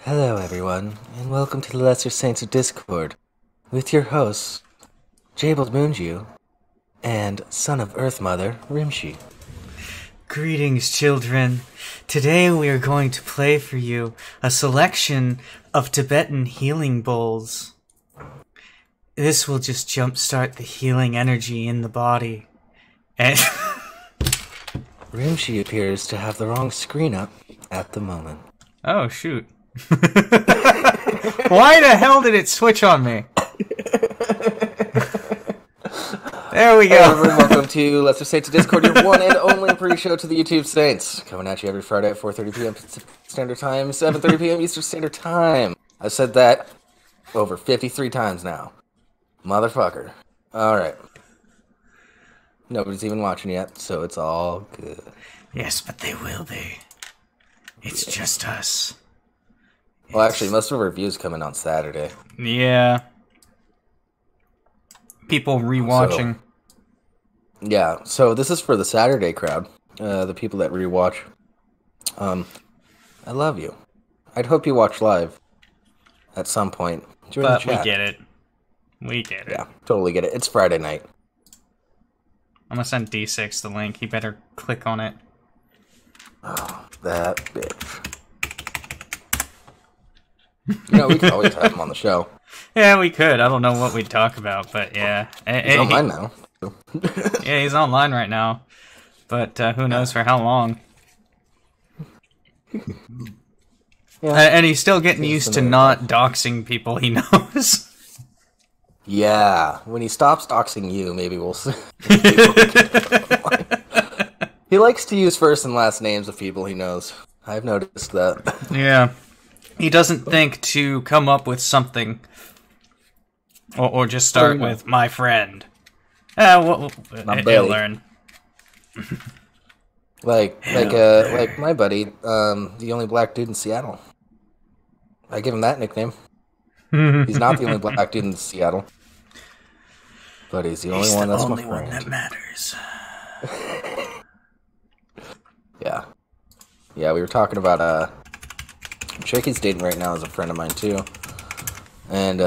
Hello, everyone, and welcome to the Lesser Saints of Discord, with your hosts, Jabled Moonju, and Son of Earth Mother, Rimshee. Greetings, children. Today we are going to play for you a selection of Tibetan healing bowls. This will just jumpstart the healing energy in the body. And Rimshee appears to have the wrong screen up at the moment. oh, shoot. Why the hell did it switch on me? There we go. Hello, everyone, welcome to Lesser Saints of Discord, your one and only pre-show to the YouTube Saints. Coming at you every Friday at 4:30 p.m. Standard Time, 7:30 p.m. Eastern Standard Time. I've said that over 53 times now. Motherfucker. Alright. Nobody's even watching yet, so it's all good. Yes, but they will be. It's just us. Well, actually, most of our views come in on Saturday. Yeah. People rewatching. Yeah, so this is for the Saturday crowd. The people that rewatch. I love you. I'd hope you watch live at some point. Join the But chat. we get it. We get it. Yeah, totally get it. It's Friday night. I'm gonna send D6 the link. He better click on it. Oh, that bitch. You know, we can always have him on the show. Yeah, we could. I don't know what we'd talk about, but yeah. He's online now. Yeah, he's online right now. But who knows for how long. Yeah. And he's still getting used to not doxing people he knows. Yeah, when he stops doxing you, maybe we'll see. He likes to use first and last names of people he knows. I've noticed that. Yeah. He doesn't think to come up with something. Or just start with, my friend. He'll learn. Like my buddy, the only black dude in Seattle. I give him that nickname. He's not the only black dude in Seattle, but he's the only one that's my friend. One that matters. Yeah, we were talking about a chick he's dating right now is a friend of mine too, and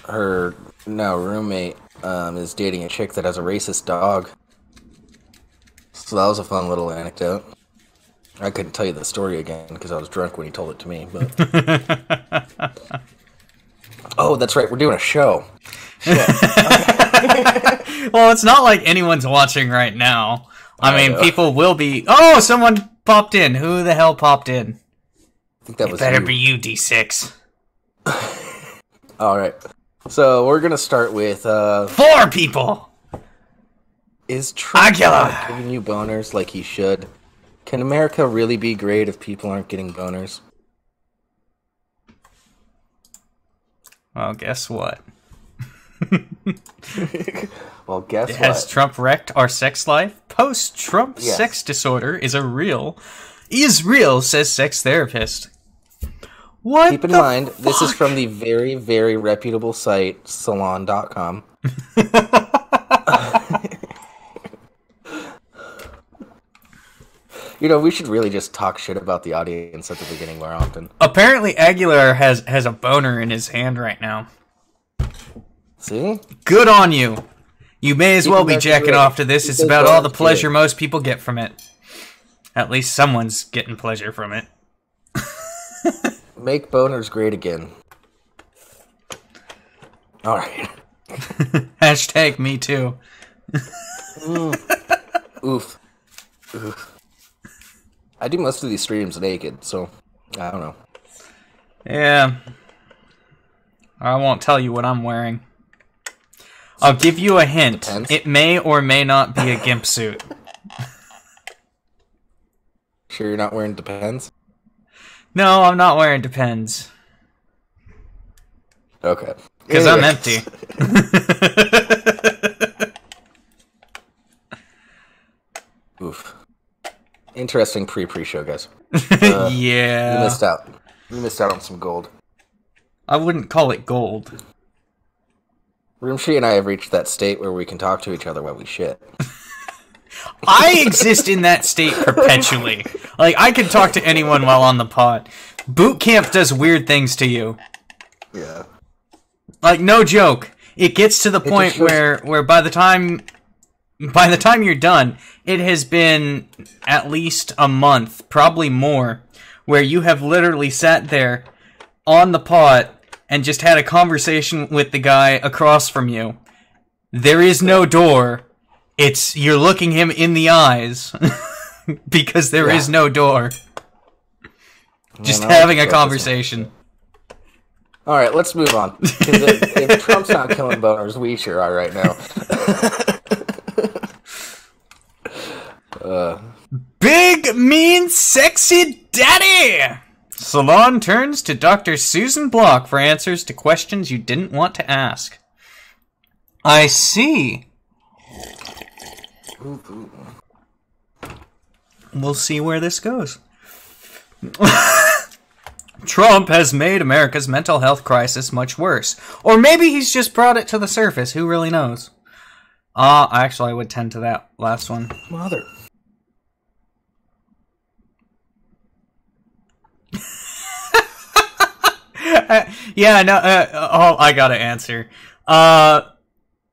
her now roommate is dating a chick that has a racist dog. So that was a fun little anecdote. I couldn't tell you the story again because I was drunk when he told it to me. But oh, that's right, we're doing a show. Shit. Well, it's not like anyone's watching right now. I mean, know. people will be. Oh, someone popped in. Who the hell popped in? I think that was Better you. be you, D6. All right, so we're gonna start with 4 people. is Trump Aguilar. not giving you boners like he should? Can America really be great if people aren't getting boners? Well, guess what? Well, guess what? Has Trump wrecked our sex life? Post-Trump Yes. sex disorder is real, says sex therapist. What? Keep in mind, this is from the very, very reputable site, salon.com. You know, we should really just talk shit about the audience at the beginning more often. Apparently, Aguilar has a boner in his hand right now. See? Good on you. You may as well be Keep that jacking real. off to this. Keep It's those about all the boners pleasure good. most people get from it. At least someone's getting pleasure from it. Make boners great again. Alright. Hashtag me too. Oof. Oof. I do most of these streams naked, so I don't know. Yeah. I won't tell you what I'm wearing. I'll give you a hint. Depends. It may or may not be a gimp suit. Sure you're not wearing Depends? No, I'm not wearing Depends. Okay. Because I'm Anyways. empty. Oof. Interesting pre-show, guys. Yeah. You missed out. You missed out on some gold. I wouldn't call it gold. Rimshee and I have reached that state where we can talk to each other while we shit. I exist in that state perpetually. Like, I can talk to anyone while on the pod. Boot camp does weird things to you. Yeah. Like, no joke. It gets to the point where by the time you're done, it has been at least a month, probably more, where you have literally sat there on the pot and just had a conversation with the guy across from you. There is no door. You're looking him in the eyes because there is no door. Just having a conversation. All right, let's move on. If Trump's not killing boners, we sure are right now. Big, mean, sexy daddy! Salon turns to Dr. Susan Block for answers to questions you didn't want to ask. I see. We'll see where this goes. Trump has made America's mental health crisis much worse. Or maybe he's just brought it to the surface. Who really knows? Actually, I would tend to that last one. Mother. Yeah, no, I gotta answer.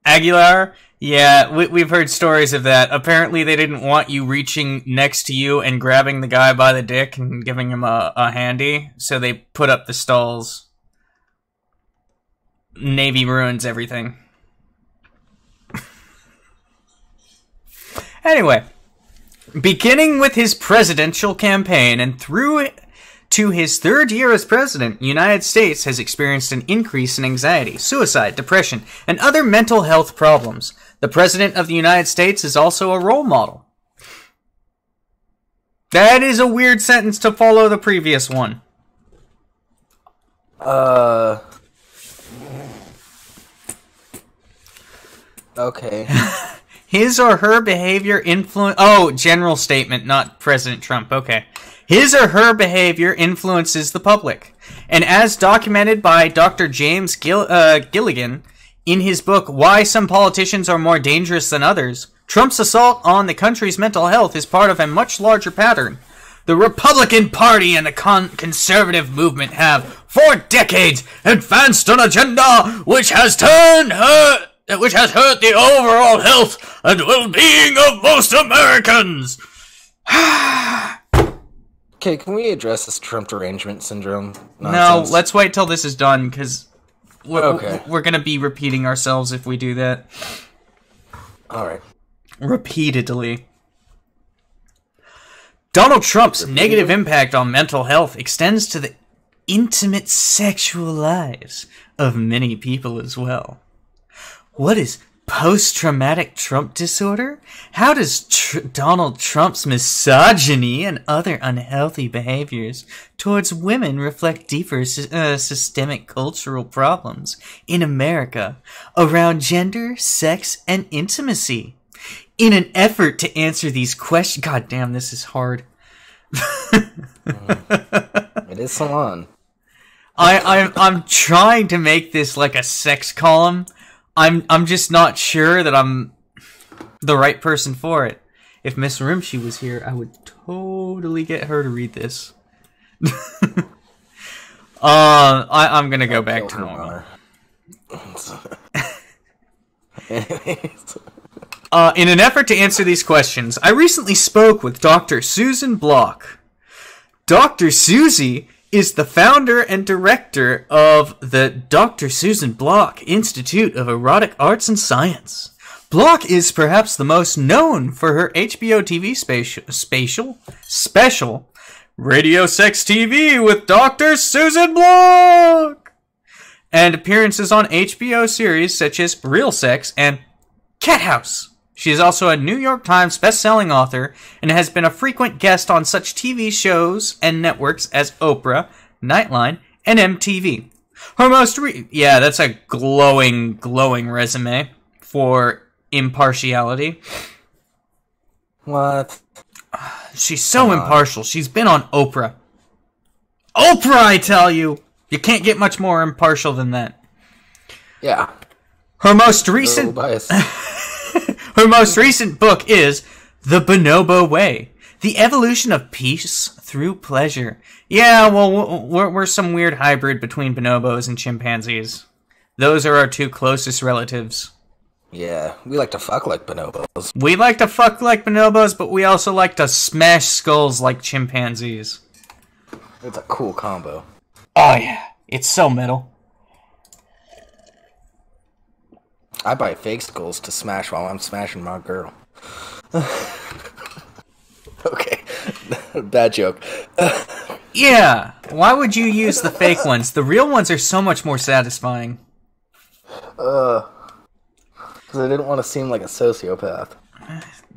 Aguilar, yeah, we've heard stories of that. Apparently they didn't want you reaching next to you and grabbing the guy by the dick and giving him a handy, so they put up the stalls. Navy ruins everything. Anyway, beginning with his presidential campaign and through to his third year as president, the United States has experienced an increase in anxiety, suicide, depression, and other mental health problems. The President of the United States is also a role model. That is a weird sentence to follow the previous one. Okay. His or her behavior influence... Oh, general statement, not President Trump. Okay. His or her behavior influences the public. And as documented by Dr. James Gilligan in his book, Why Some Politicians Are More Dangerous Than Others, Trump's assault on the country's mental health is part of a much larger pattern. The Republican Party and the conservative movement have, for decades, advanced an agenda which has hurt the overall health and well-being of most Americans. Okay, can we address this Trump derangement syndrome No, nonsense? let's wait till this is done, because we're going to be repeating ourselves if we do that. Alright. Repeatedly. Donald Trump's negative impact on mental health extends to the intimate sexual lives of many people as well. What is post-traumatic Trump disorder? How does Donald Trump's misogyny and other unhealthy behaviors towards women reflect deeper systemic cultural problems in America around gender, sex, and intimacy? In an effort to answer these questions... God damn, this is hard. It is salon. I'm trying to make this like a sex column. I'm just not sure that I'm the right person for it. If Miss Rimshee was here, I would totally get her to read this. I'm gonna go back to normal. Anyways. In an effort to answer these questions, I recently spoke with Dr. Susan Block. Dr. Susie is the founder and director of the Dr. Susan Block Institute of Erotic Arts and Science. Block is perhaps the most known for her HBO TV special, Radio Sex TV with Dr. Susan Block, and appearances on HBO series such as Real Sex and Cat House. She is also a New York Times best-selling author and has been a frequent guest on such TV shows and networks as Oprah, Nightline, and MTV. Her most that's a glowing resume for impartiality. What? She's so impartial. She's been on Oprah. Oprah, I tell you! You can't get much more impartial than that. Yeah. Her most recent... Her most recent book is The Bonobo Way, The evolution of peace through pleasure. Yeah, well, we're some weird hybrid between bonobos and chimpanzees. Those are our two closest relatives. Yeah, we like to fuck like bonobos. We like to fuck like bonobos, but we also like to smash skulls like chimpanzees. It's a cool combo. Oh yeah, it's so metal. I buy fake skulls to smash while I'm smashing my girl. Okay, bad joke. Yeah, why would you use the fake ones? The real ones are so much more satisfying. Because I didn't want to seem like a sociopath.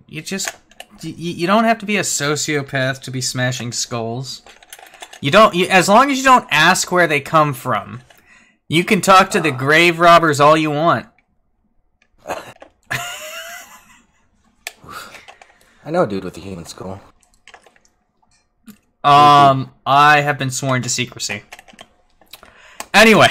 You don't have to be a sociopath to be smashing skulls. As long as you don't ask where they come from. You can talk to the grave robbers all you want. I know a dude with a human skull. I have been sworn to secrecy. Anyway.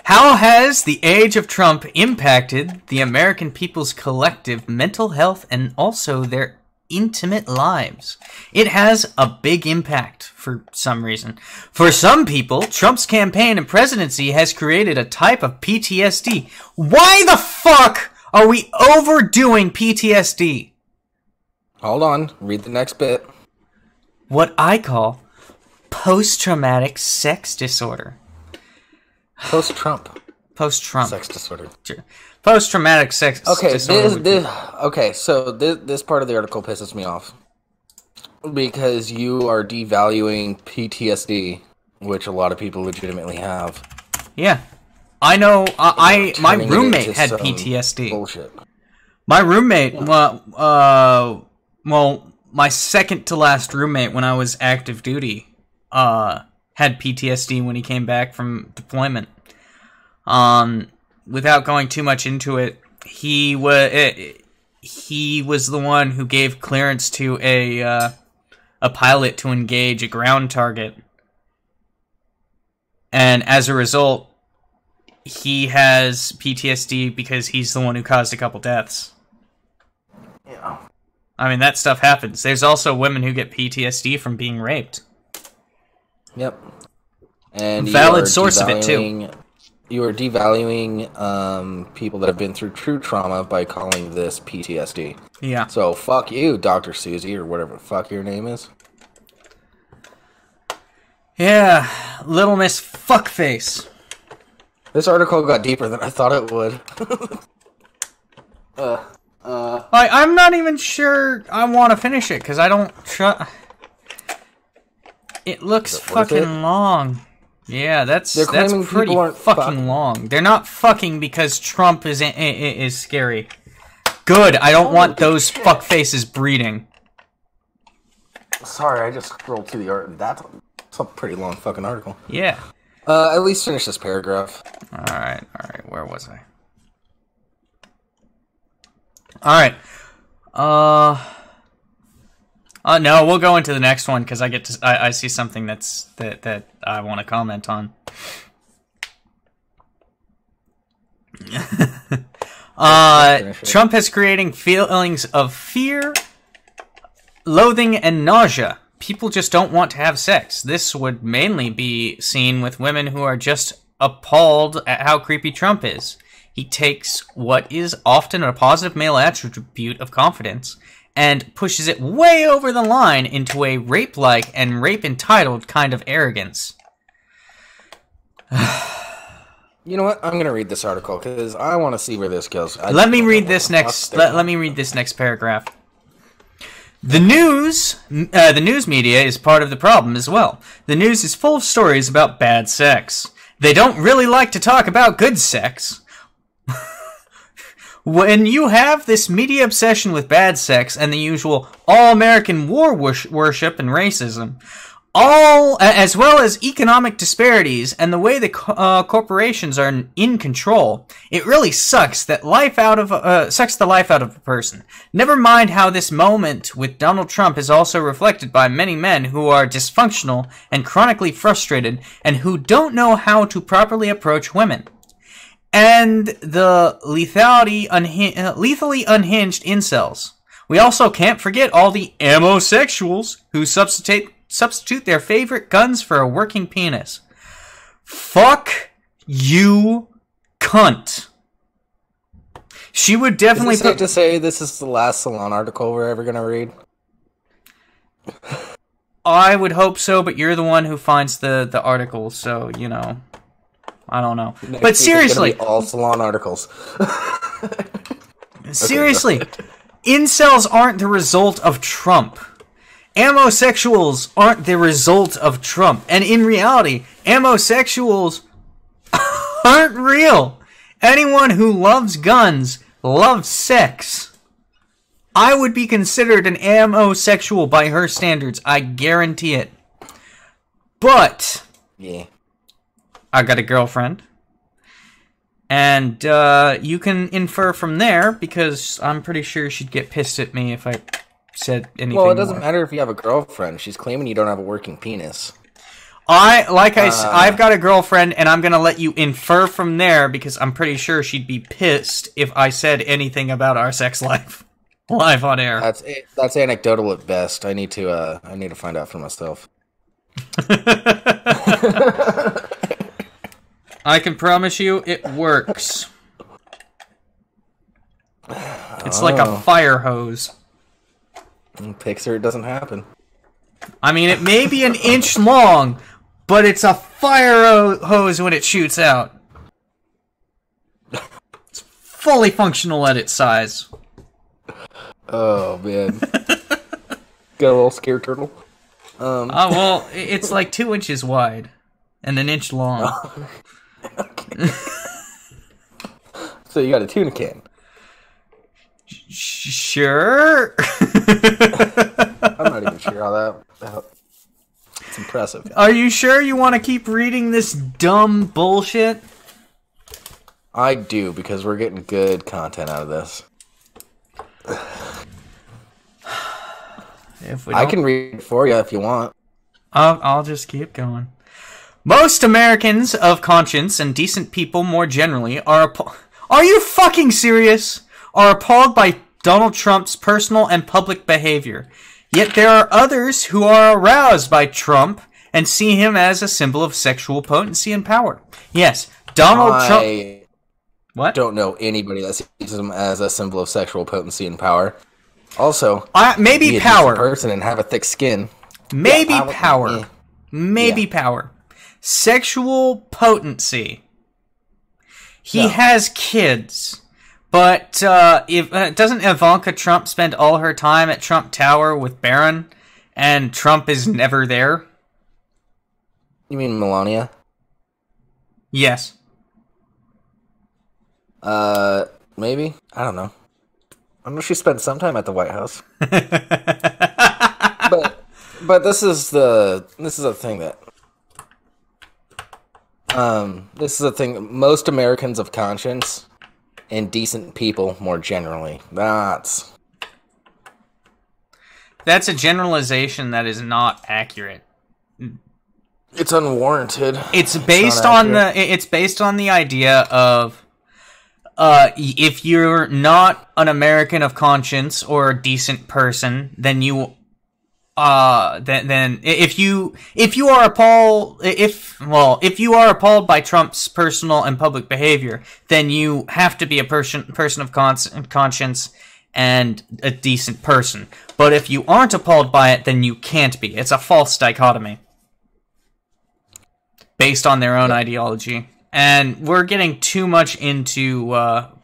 How has the age of Trump impacted the American people's collective mental health and also their intimate lives? It has a big impact for some reason. For some people, Trump's campaign and presidency has created a type of PTSD. Why the fuck are we overdoing PTSD? Hold on, read the next bit. What I call post-traumatic sex disorder. Post-Trump. Post-Trump. Sex disorder. Post-traumatic sex disorder. So this part of the article pisses me off. Because you are devaluing PTSD, which a lot of people legitimately have. Yeah. I know, my roommate had PTSD. Bullshit. My roommate, well, my second to last roommate when I was active duty, had PTSD when he came back from deployment. Without going too much into it, he was the one who gave clearance to a pilot to engage a ground target. And as a result, he has PTSD because he's the one who caused a couple deaths. Yeah. I mean, that stuff happens. There's also women who get PTSD from being raped. Yep. And valid source of it, too. You are devaluing people that have been through true trauma by calling this PTSD. Yeah. So, fuck you, Dr. Susie, or whatever the fuck your name is. Yeah, Little Miss Fuckface. This article got deeper than I thought it would. I'm not even sure I want to finish it, because I don't It looks fucking long. Yeah, that's pretty fucking long. They're not fucking because Trump is scary. Good, I don't want those fuckfaces breeding. Sorry, I just scrolled through the art. That's a pretty long fucking article. Yeah. At least finish this paragraph. Alright, where was I? Alright. No, we'll go into the next one because I see something that I want to comment on. Trump is creating feelings of fear, loathing, and nausea. People just don't want to have sex. This would mainly be seen with women who are just appalled at how creepy Trump is. He takes what is often a positive male attribute of confidence and pushes it way over the line into a rape-like and rape-entitled kind of arrogance. You know what? I'm going to read this article because I want to see where this goes. Let me read this next paragraph. The news media is part of the problem as well. The news is full of stories about bad sex. They don't really like to talk about good sex. When you have this media obsession with bad sex and the usual all-American war worship and racism, as well as economic disparities and the way the corporations are in control, it really sucks the life out of a person. Never mind how this moment with Donald Trump is also reflected by many men who are dysfunctional and chronically frustrated and who don't know how to properly approach women. and the lethally unhinged incels. We also can't forget all the ammosexuals who substitute their favorite guns for a working penis. Fuck you, cunt. She would definitely Is it safe to say this is the last Salon article we're ever gonna read? I would hope so, but you're the one who finds the article, so, you know, I don't know. Next but seriously, all Salon articles. Seriously, incels aren't the result of Trump. Ammosexuals aren't the result of Trump. And in reality, ammosexuals aren't real. Anyone who loves guns loves sex. I would be considered an ammosexual by her standards. I guarantee it. But yeah, I got a girlfriend. And you can infer from there, because I'm pretty sure she'd get pissed at me if I said anything well, it doesn't more. matter if you have a girlfriend. She's claiming you don't have a working penis. I've got a girlfriend, and I'm gonna let you infer from there, because I'm pretty sure she'd be pissed if I said anything about our sex life live on air. That's anecdotal at best. I need to find out for myself. I can promise you it works. It's like a fire hose. Pixar, it doesn't happen. I mean, it may be an inch long, but it's a fire hose when it shoots out. It's fully functional at its size. Oh, man. Got a little scared turtle. Well, it's like 2 inches wide and an inch long. Okay. So you got a tuna can. Sure. I'm not even sure how that... It's impressive. Are you sure you want to keep reading this dumb bullshit? I do, because we're getting good content out of this. I can read it for you if you want. I'll just keep going. Most Americans of conscience and decent people more generally are you fucking serious? Are appalled by Donald Trump's personal and public behavior. Yet there are others who are aroused by Trump and see him as a symbol of sexual potency and power. Yes, Donald Trump... What? Don't know anybody that sees him as a symbol of sexual potency and power. Also, maybe be a power. decent person and have a thick skin. Maybe power. Maybe power. Sexual potency. He has kids. But doesn't Ivanka Trump spend all her time at Trump Tower with Barron, and Trump is never there? You mean Melania? Yes. Maybe? I don't know. I know she spent some time at the White House. but this is a thing that this is a thing most Americans of conscience and decent people more generally. That's a generalization that is not accurate. It's unwarranted. It's based on the idea of if you're not an American of conscience or a decent person, then you if you are appalled by Trump's personal and public behavior, then you have to be a person of conscience and a decent person. But if you aren't appalled by it, then you can't be. It's a false dichotomy based on their own ideology. And we're getting too much into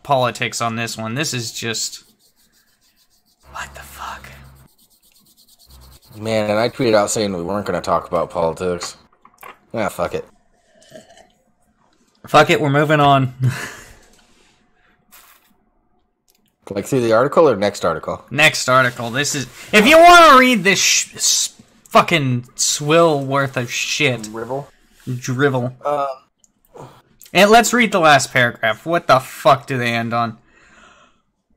politics on this one. This is just... what the fuck? Man, and I tweeted out saying we weren't going to talk about politics. Ah, fuck it. Fuck it, we're moving on. Like through the article or next article? Next article. This is... if you want to read this fucking swill worth of shit... Drivel. And let's read the last paragraph. What the fuck do they end on?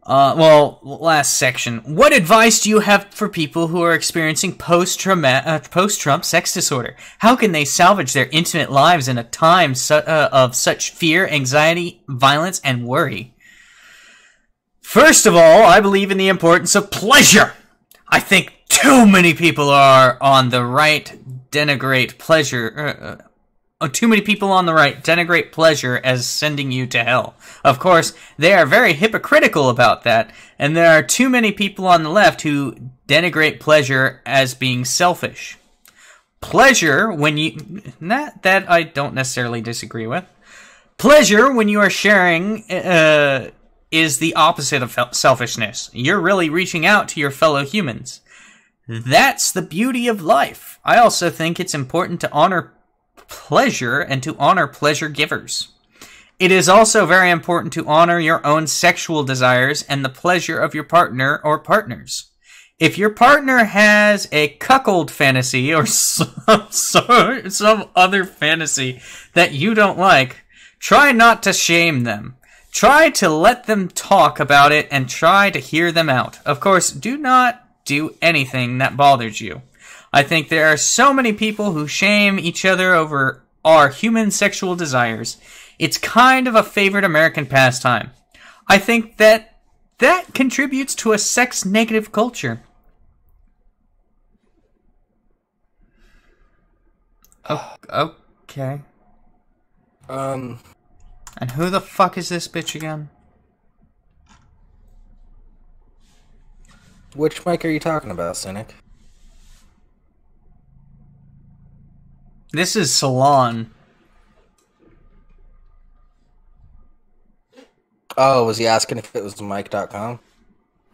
Well, last section. What advice do you have for people who are experiencing post-Trump sex disorder? How can they salvage their intimate lives in a time of such fear, anxiety, violence, and worry? First of all, I believe in the importance of pleasure. I think too many people are on the right denigrate pleasure. Too many people on the right denigrate pleasure as sending you to hell. Of course, they are very hypocritical about that, and there are too many people on the left who denigrate pleasure as being selfish. Pleasure, when you... That I don't necessarily disagree with. Pleasure, when you are sharing, is the opposite of selfishness. You're really reaching out to your fellow humans. That's the beauty of life. I also think it's important to honor pleasure and to honor pleasure givers. It is also very important to honor your own sexual desires and the pleasure of your partner or partners. If your partner has a cuckold fantasy or some other fantasy that you don't like, try not to shame them. Try to let them talk about it and try to hear them out. Of course, do not do anything that bothers you. I think there are so many people who shame each other over our human sexual desires. It's kind of a favorite American pastime. I think that contributes to a sex-negative culture. Oh, okay. And who the fuck is this bitch again? Which mic are you talking about, Cynic? This is Salon. Oh, was he asking if it was mic.com?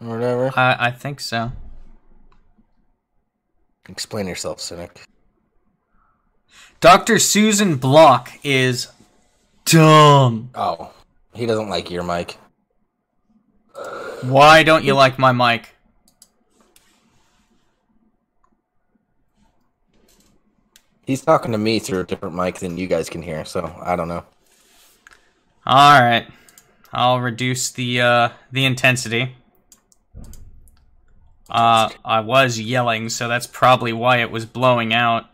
Or whatever? I think so. Explain yourself, Cynic. Dr. Susan Block is dumb. Oh, he doesn't like your mic. Why don't you like my mic? He's talking to me through a different mic than you guys can hear, so I don't know. Alright. I'll reduce the intensity. I was yelling, so that's probably why it was blowing out.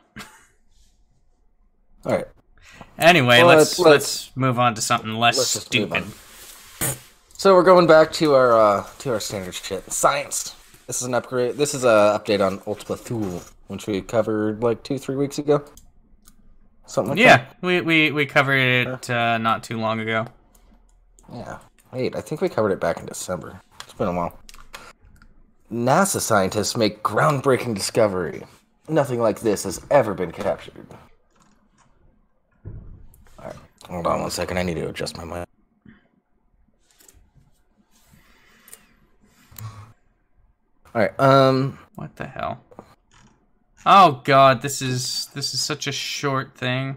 Alright. Anyway, let's move on to something less stupid. So we're going back to our standard shit. Science. This is an upgrade. This is a update on Ultima Thule, which we covered like 2-3 weeks ago. Something like that. Yeah, we covered it not too long ago. Yeah. Wait, I think we covered it back in December. It's been a while. NASA scientists make groundbreaking discovery. Nothing like this has ever been captured. Alright, hold on 1 second. I need to adjust my mic. Alright, What the hell? Oh god, this is such a short thing.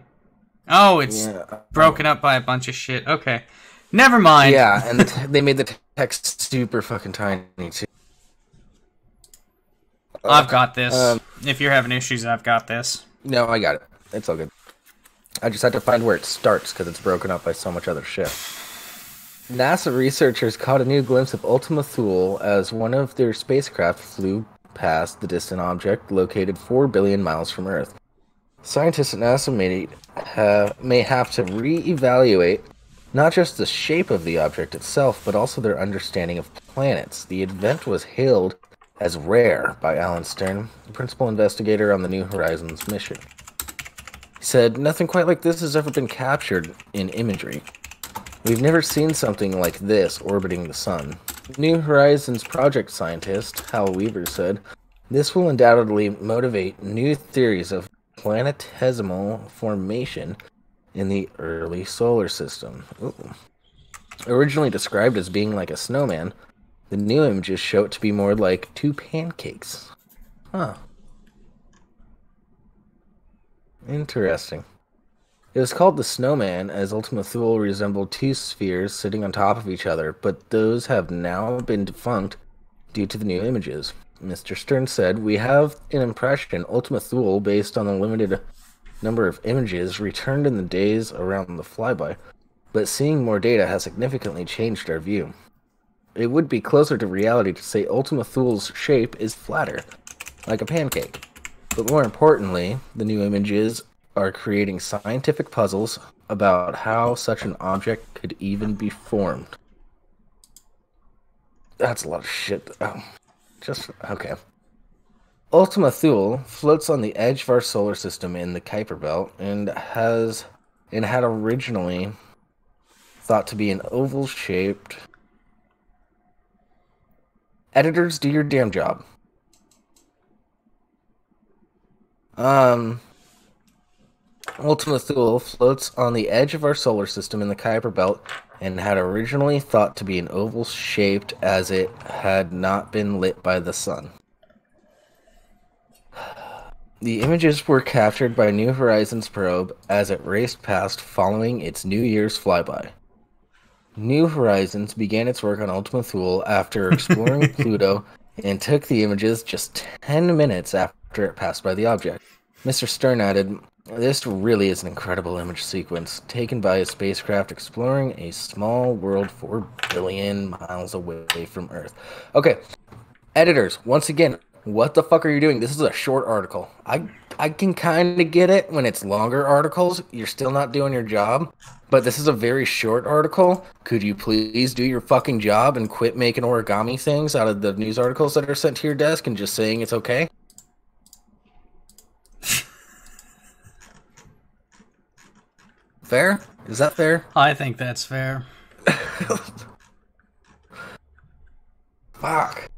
Oh, it's broken up by a bunch of shit. Okay. Never mind. Yeah, and they made the text super fucking tiny, too. I've got this. If you're having issues, I've got this. No, I got it. It's all good. I just had to find where it starts, because it's broken up by so much other shit. NASA researchers caught a new glimpse of Ultima Thule as one of their spacecraft flew past the distant object located 4 billion miles from Earth. Scientists at NASA may have to re-evaluate not just the shape of the object itself, but also their understanding of planets. The event was hailed as rare by Alan Stern, the principal investigator on the New Horizons mission. He said, "Nothing quite like this has ever been captured in imagery. We've never seen something like this orbiting the sun." New Horizons project scientist Hal Weaver said, "This will undoubtedly motivate new theories of planetesimal formation in the early solar system." Ooh. Originally described as being like a snowman, the new images show it to be more like 2 pancakes. Huh. Interesting. It was called the Snowman, as Ultima Thule resembled 2 spheres sitting on top of each other, but those have now been defunct due to the new images. Mr. Stern said, "We have an impression Ultima Thule, based on the limited number of images returned in the days around the flyby, but seeing more data has significantly changed our view. it would be closer to reality to say Ultima Thule's shape is flatter, like a pancake. But more importantly, the new images are creating scientific puzzles about how such an object could even be formed. That's a lot of shit. Okay. Ultima Thule floats on the edge of our solar system in the Kuiper Belt and had originally thought to be an oval-shaped. Editors, do your damn job. Ultima Thule floats on the edge of our solar system in the Kuiper Belt and had originally thought to be an oval-shaped as it had not been lit by the sun. The images were captured by New Horizons probe as it raced past following its New Year's flyby. New Horizons began its work on Ultima Thule after exploring Pluto and took the images just 10 minutes after it passed by the object. Mr. Stern added, "This really is an incredible image sequence, taken by a spacecraft exploring a small world 4 billion miles away from Earth." Okay, editors, once again, what the fuck are you doing? This is a short article. I can kind of get it when it's longer articles. You're still not doing your job. But this is a very short article. Could you please do your fucking job and quit making origami things out of the news articles that are sent to your desk and just saying it's okay? Fair? Is that fair? I think that's fair. Fuck.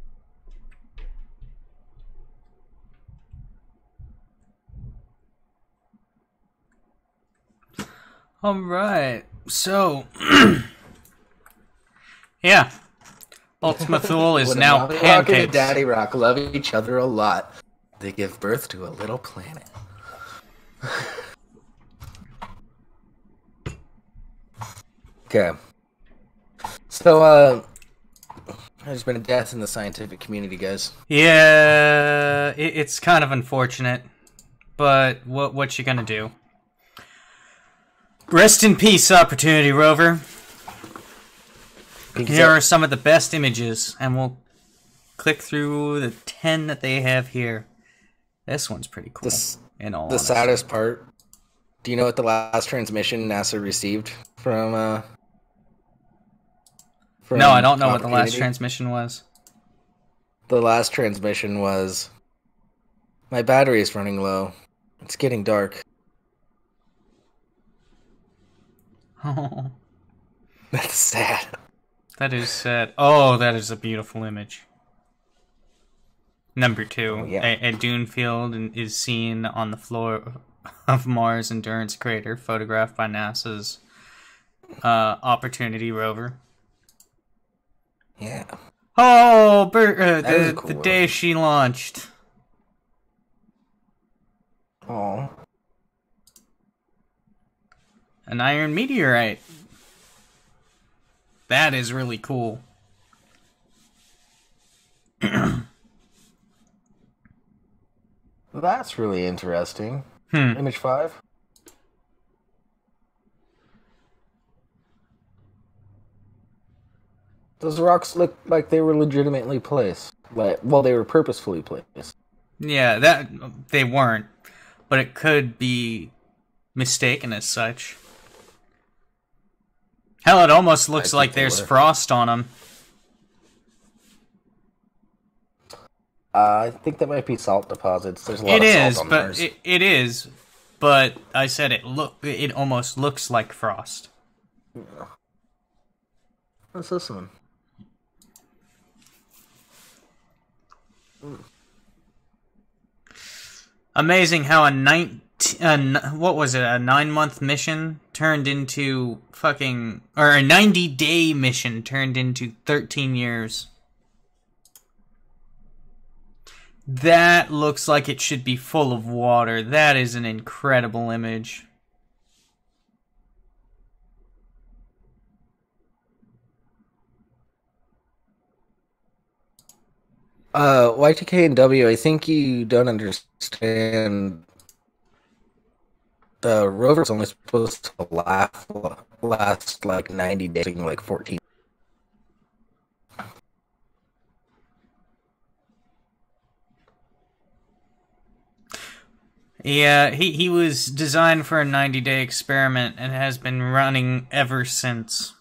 Alright, so... yeah. Ultima Thule is now Mommy Rock pancakes. and Daddy Rock love each other a lot. They give birth to a little planet. Okay. So, there's been a death in the scientific community, guys. Yeah, it's kind of unfortunate, but what you gonna do? Rest in peace, Opportunity Rover. Here are some of the best images, and we'll click through the 10 that they have here. This one's pretty cool. The saddest part. Do you know what the last transmission NASA received from no, I don't know what the last transmission was. The last transmission was, "My battery is running low. It's getting dark." Oh. That's sad. That is sad. Oh, that is a beautiful image. Number 2. Oh, yeah. A dune field is seen on the floor of Mars Endurance Crater, photographed by NASA's Opportunity Rover. Yeah. Oh, Cool the day she launched. Oh. An iron meteorite. That is really cool. That's really interesting. Image 5. Those rocks look like they were legitimately placed. Well, they were purposefully placed. Yeah, that they weren't, but it could be mistaken as such. Hell, it almost looks like there's frost on them. I think that might be salt deposits. There's a lot of salt on Mars. It is, but I said it almost looks like frost. Yeah. What's this one? Amazing how a 9-month mission turned into fucking, or a 90-day mission turned into 13 years. That looks like it should be full of water. That is an incredible image. Y2K and W, I think you don't understand. The rover's only supposed to last like 90 days, like 14. Yeah, he was designed for a 90-day experiment and has been running ever since.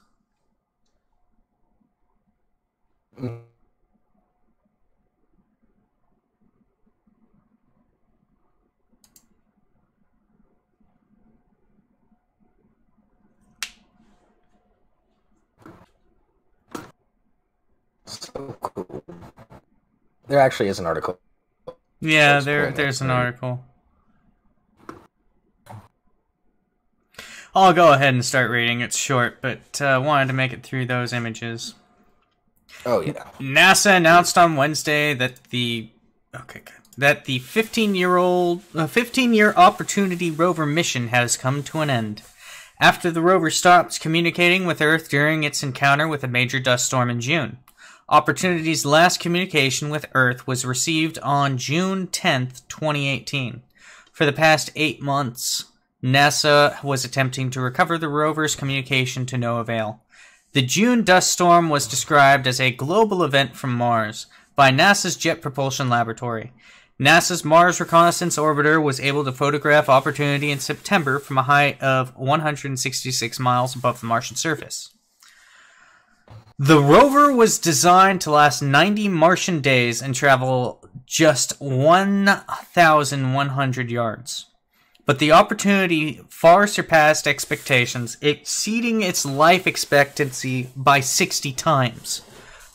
So cool. There actually is an article. Yeah, there's an article. I'll go ahead and start reading. It's short, but wanted to make it through those images. Oh yeah. NASA announced on Wednesday that the 15-year Opportunity rover mission has come to an end. After the rover stopped communicating with Earth during its encounter with a major dust storm in June. Opportunity's last communication with Earth was received on June 10th, 2018. For the past 8 months, NASA was attempting to recover the rover's communication to no avail. The June dust storm was described as a global event from Mars by NASA's Jet Propulsion Laboratory. NASA's Mars Reconnaissance Orbiter was able to photograph Opportunity in September from a height of 166 miles above the Martian surface. The rover was designed to last 90 Martian days and travel just 1,100 yards. But the Opportunity far surpassed expectations, exceeding its life expectancy by 60 times.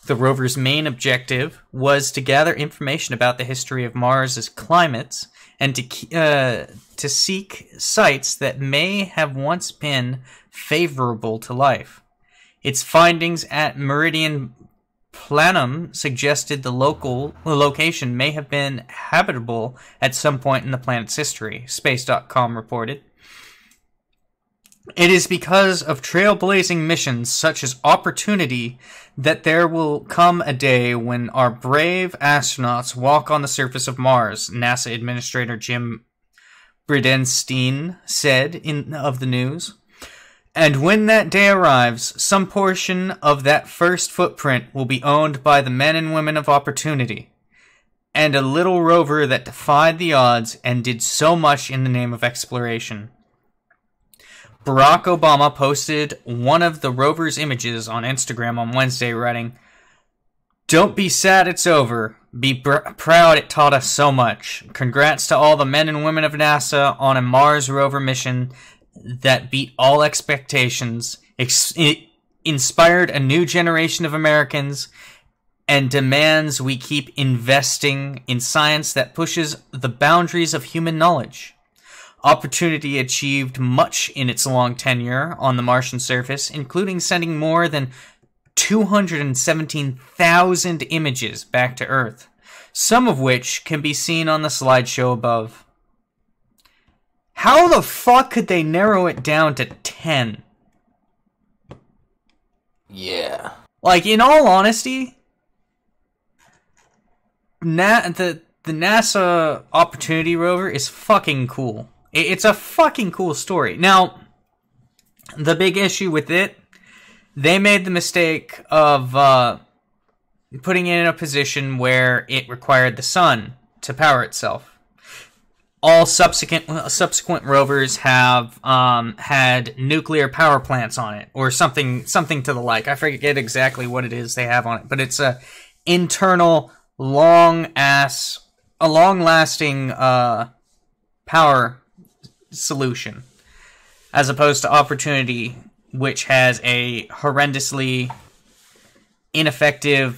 The rover's main objective was to gather information about the history of Mars's climates and to seek sites that may have once been favorable to life. Its findings at Meridian Planum suggested the location may have been habitable at some point in the planet's history, Space.com reported. It is because of trailblazing missions such as Opportunity that there will come a day when our brave astronauts walk on the surface of Mars, NASA Administrator Jim Bridenstine said of the news. And when that day arrives, some portion of that first footprint will be owned by the men and women of Opportunity, and a little rover that defied the odds and did so much in the name of exploration. Barack Obama posted one of the rover's images on Instagram on Wednesday, writing, "Don't be sad it's over. Be proud it taught us so much. Congrats to all the men and women of NASA on a Mars rover mission that beat all expectations, inspired a new generation of Americans, and demands we keep investing in science that pushes the boundaries of human knowledge." Opportunity achieved much in its long tenure on the Martian surface, including sending more than 217,000 images back to Earth, some of which can be seen on the slideshow above. How the fuck could they narrow it down to 10? Yeah. Like, in all honesty, the NASA Opportunity rover is fucking cool. It's a fucking cool story. Now, the big issue with it, they made the mistake of putting it in a position where it required the sun to power itself. All subsequent rovers have had nuclear power plants on it, or something to the like. I forget exactly what it is they have on it, but it's a internal, long-lasting power solution, as opposed to Opportunity, which has a horrendously ineffective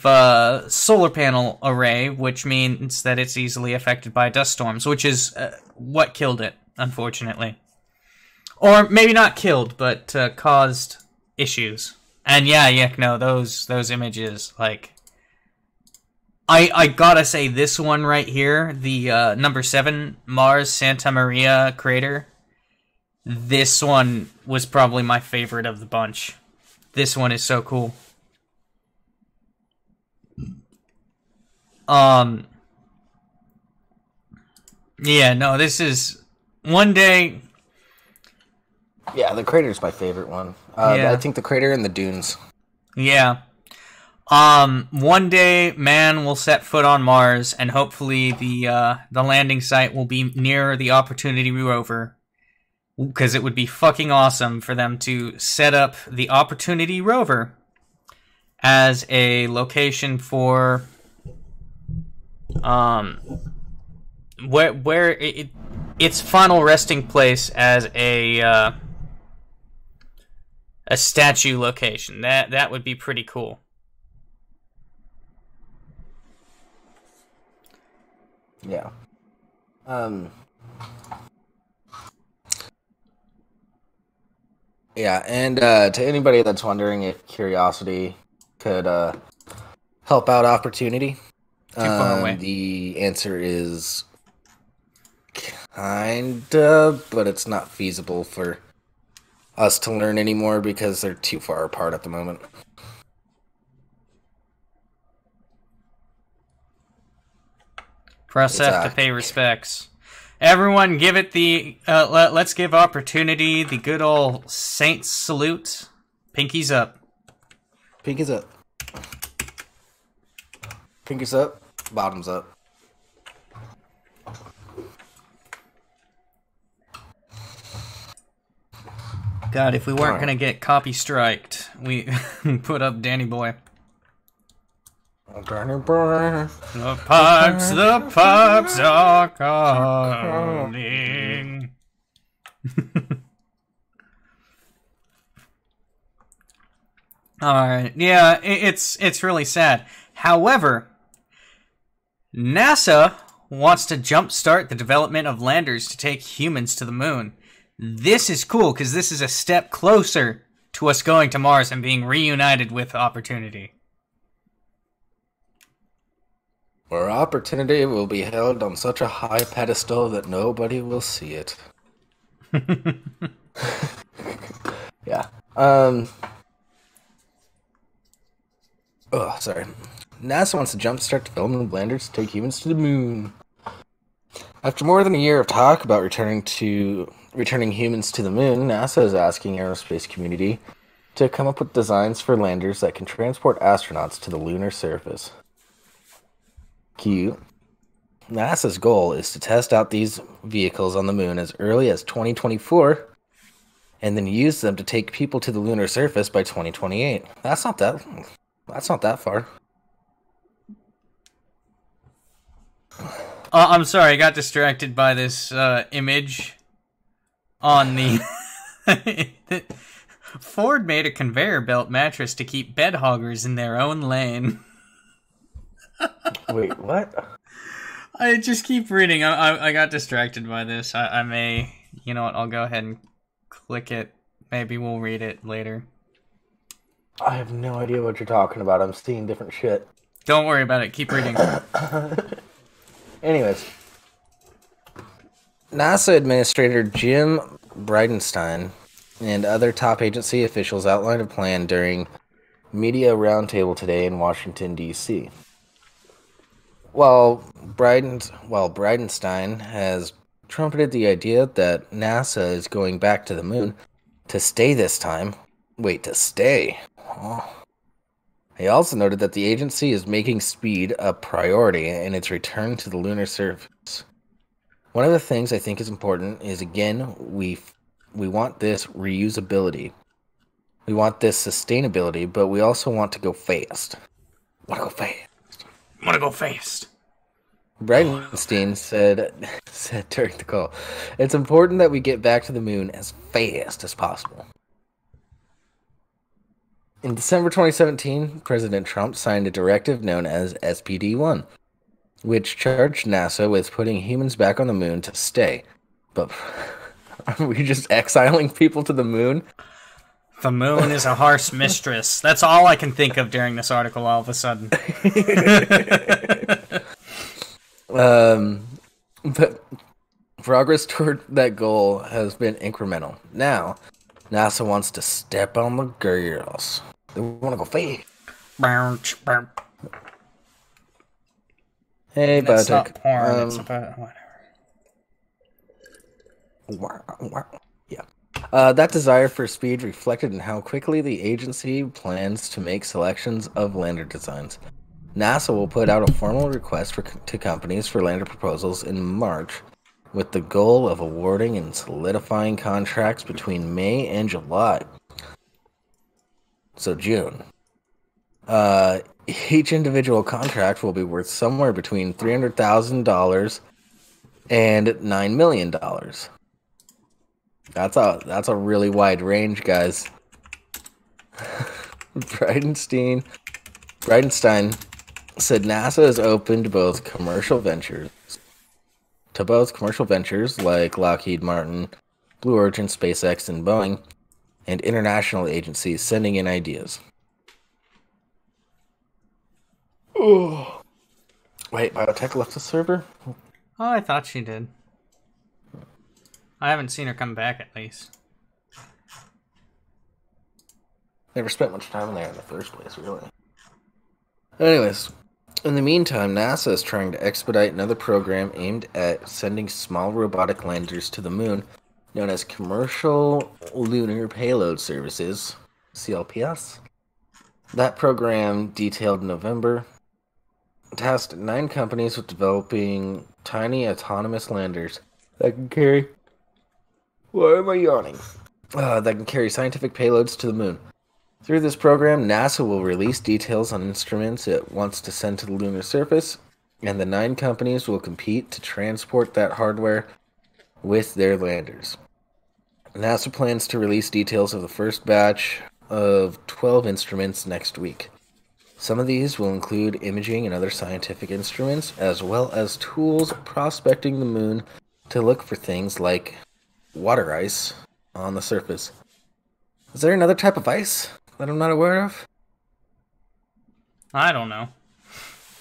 solar panel array, which means that it's easily affected by dust storms, which is what killed it, unfortunately. Or maybe not killed, but caused issues. And those images, like, I gotta say, this one right here, the number 7 Mars Santa Maria crater, this one was probably my favorite of the bunch. This one is so cool. This is one day. Yeah, the crater's my favorite one. I think the crater and the dunes. Yeah. One day, man will set foot on Mars, and hopefully the landing site will be near the Opportunity rover. Because it would be fucking awesome for them to set up the Opportunity rover as a location for where its final resting place as a statue location. That would be pretty cool. Yeah. Yeah, and to anybody that's wondering if Curiosity could help out Opportunity, Too far away. the answer is kinda, but it's not feasible for us to learn anymore because they're too far apart at the moment. Press F to pay respects. Everyone, give it the let's give Opportunity the good old Saints salute. Pinkies up. Pinkies up. Pinkies up. Bottoms up. God, if we weren't gonna get copy striked, we put up Danny Boy. Danny Boy. The pipes are calling. Alright, yeah, it's really sad. However, NASA wants to jumpstart the development of landers to take humans to the moon. This is cool, because this is a step closer to us going to Mars and being reunited with Opportunity. Where Opportunity will be held on such a high pedestal that nobody will see it. Yeah. Oh, sorry. NASA wants to jumpstart development of landers to take humans to the moon. After more than a year of talk about returning humans to the moon, NASA is asking the aerospace community to come up with designs for landers that can transport astronauts to the lunar surface. Cute. NASA's goal is to test out these vehicles on the moon as early as 2024, and then use them to take people to the lunar surface by 2028. That's not that far. I'm sorry, I got distracted by this image on the... Ford made a conveyor belt mattress to keep bed hoggers in their own lane. Wait, what? I just keep reading. I got distracted by this. I may... You know what, I'll go ahead and click it. Maybe we'll read it later. I have no idea what you're talking about. I'm seeing different shit. Don't worry about it. Keep reading. Anyways. NASA Administrator Jim Bridenstine and other top agency officials outlined a plan during media roundtable today in Washington, D.C. While Bridenstine has trumpeted the idea that NASA is going back to the moon to stay this time. Wait, to stay? Oh. He also noted that the agency is making speed a priority in its return to the lunar surface. One of the things I think is important is, again, we want this reusability. We want this sustainability, but we also want to go fast. Want to go fast. Bridenstine said during the call, it's important that we get back to the moon as fast as possible. In December 2017, President Trump signed a directive known as SPD-1, which charged NASA with putting humans back on the moon to stay. But are we just exiling people to the moon? The moon is a harsh mistress. That's all I can think of during this article all of a sudden. But progress toward that goal has been incremental. Now, NASA wants to step on the girls. They want to go fast. Hey, That's Biotech. not porn. It's about whatever. Yeah. That desire for speed reflected in how quickly the agency plans to make selections of lander designs. NASA will put out a formal request to companies for lander proposals in March, with the goal of awarding and solidifying contracts between May and July. So June. Each individual contract will be worth somewhere between $300,000 and $9 million. That's a really wide range, guys. Bridenstine said NASA is open to both commercial ventures like Lockheed Martin, Blue Origin, SpaceX, and Boeing, and international agencies sending in ideas. Oh. Wait, Biotech left the server? Oh, I thought she did. I haven't seen her come back, at least. Never spent much time in there in the first place, really. Anyways, in the meantime, NASA is trying to expedite another program aimed at sending small robotic landers to the moon, known as Commercial Lunar Payload Services, CLPS. That program, detailed in November, tasked 9 companies with developing tiny autonomous landers that can carry... Why am I yawning? That can carry scientific payloads to the moon. Through this program, NASA will release details on instruments it wants to send to the lunar surface, and the 9 companies will compete to transport that hardware with their landers. NASA plans to release details of the first batch of 12 instruments next week. Some of these will include imaging and other scientific instruments, as well as tools prospecting the moon to look for things like water ice on the surface. Is there another type of ice that I'm not aware of? I don't know.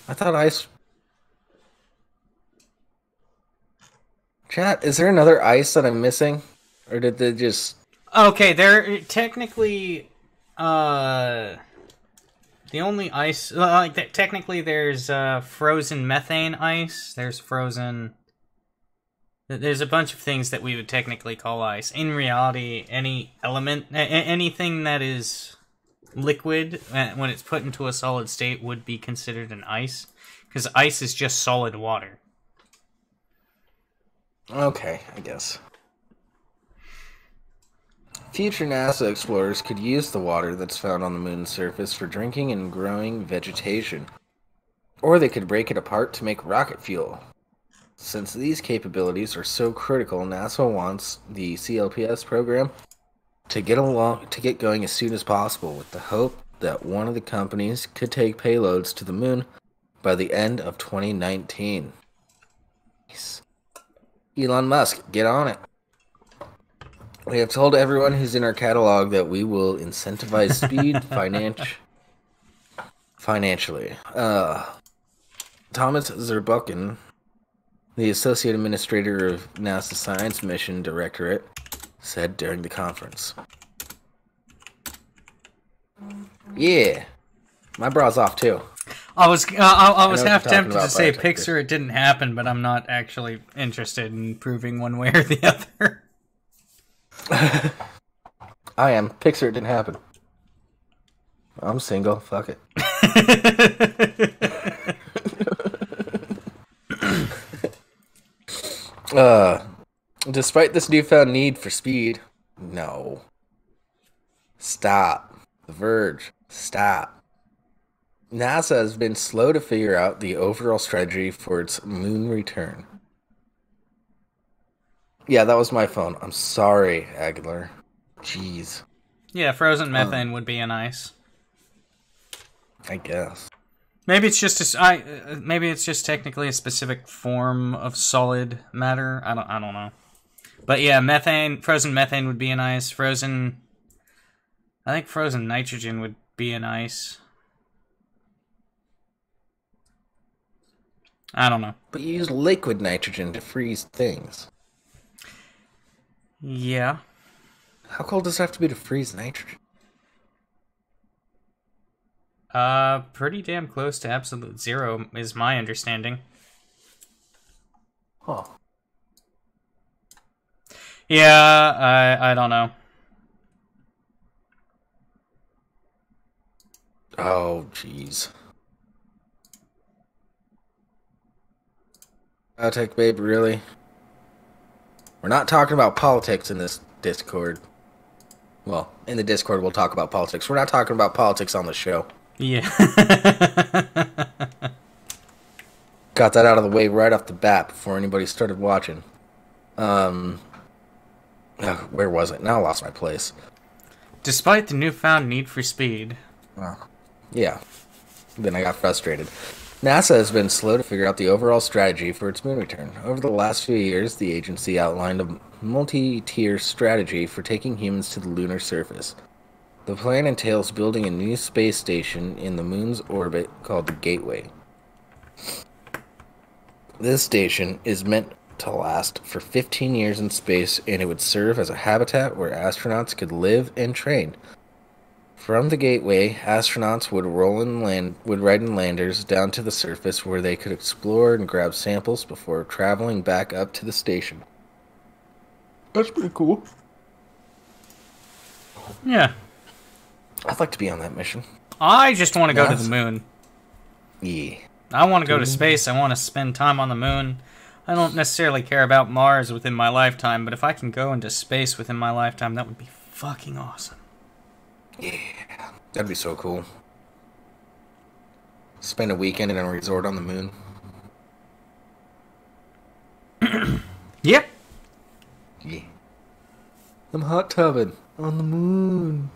I thought ice... Chat, is there another ice that I'm missing? Or did they just... Okay, there technically... The only ice... technically there's frozen methane ice. There's frozen... There's a bunch of things that we would technically call ice. In reality, any element... anything that is liquid, when it's put into a solid state, would be considered an ice. Because ice is just solid water. Okay, I guess. Future NASA explorers could use the water that's found on the moon's surface for drinking and growing vegetation. Or they could break it apart to make rocket fuel. Since these capabilities are so critical, NASA wants the CLPS program to get going as soon as possible, with the hope that one of the companies could take payloads to the moon by the end of 2019. Elon Musk, get on it. We have told everyone who's in our catalog that we will incentivize speed financially. Thomas Zurbuchen, the Associate Administrator of NASA's Science Mission Directorate, said during the conference. Yeah, my bra's off too. I was half tempted to say Pixar, it didn't happen, but I'm not actually interested in proving one way or the other. I am. Pixar, it didn't happen. I'm single. Fuck it. Despite this newfound need for speed, no. Stop. The Verge. Stop. NASA has been slow to figure out the overall strategy for its moon return. Yeah, that was my phone. I'm sorry, Aguilar. Jeez. Yeah, frozen methane would be an ice. I guess. Maybe it's just maybe it's just technically a specific form of solid matter. I don't know. But yeah, frozen methane would be an ice. I think frozen nitrogen would be an ice. I don't know. But you use liquid nitrogen to freeze things. Yeah. How cold does it have to be to freeze nitrogen? Pretty damn close to absolute zero is my understanding. Huh. Yeah, I don't know. Oh, jeez. Biotech, babe, really? We're not talking about politics in this Discord. Well, in the Discord, we'll talk about politics. We're not talking about politics on the show. Yeah. Got that out of the way right off the bat before anybody started watching. Where was it? Now I lost my place. Despite the newfound need for speed. Yeah. Then I got frustrated. NASA has been slow to figure out the overall strategy for its moon return. Over the last few years, the agency outlined a multi-tier strategy for taking humans to the lunar surface. The plan entails building a new space station in the moon's orbit called the Gateway. This station is meant to last for 15 years in space, and it would serve as a habitat where astronauts could live and train. From the Gateway, astronauts would ride in landers down to the surface where they could explore and grab samples before traveling back up to the station. That's pretty cool. Yeah. I'd like to be on that mission. I just want to go to the moon. Yeah. I want to go to space. I want to spend time on the moon. I don't necessarily care about Mars within my lifetime, but if I can go into space within my lifetime, that would be fucking awesome. Yeah, that'd be so cool. Spend a weekend in a resort on the moon. Yep. Yeah. I'm hot tubbing on the moon.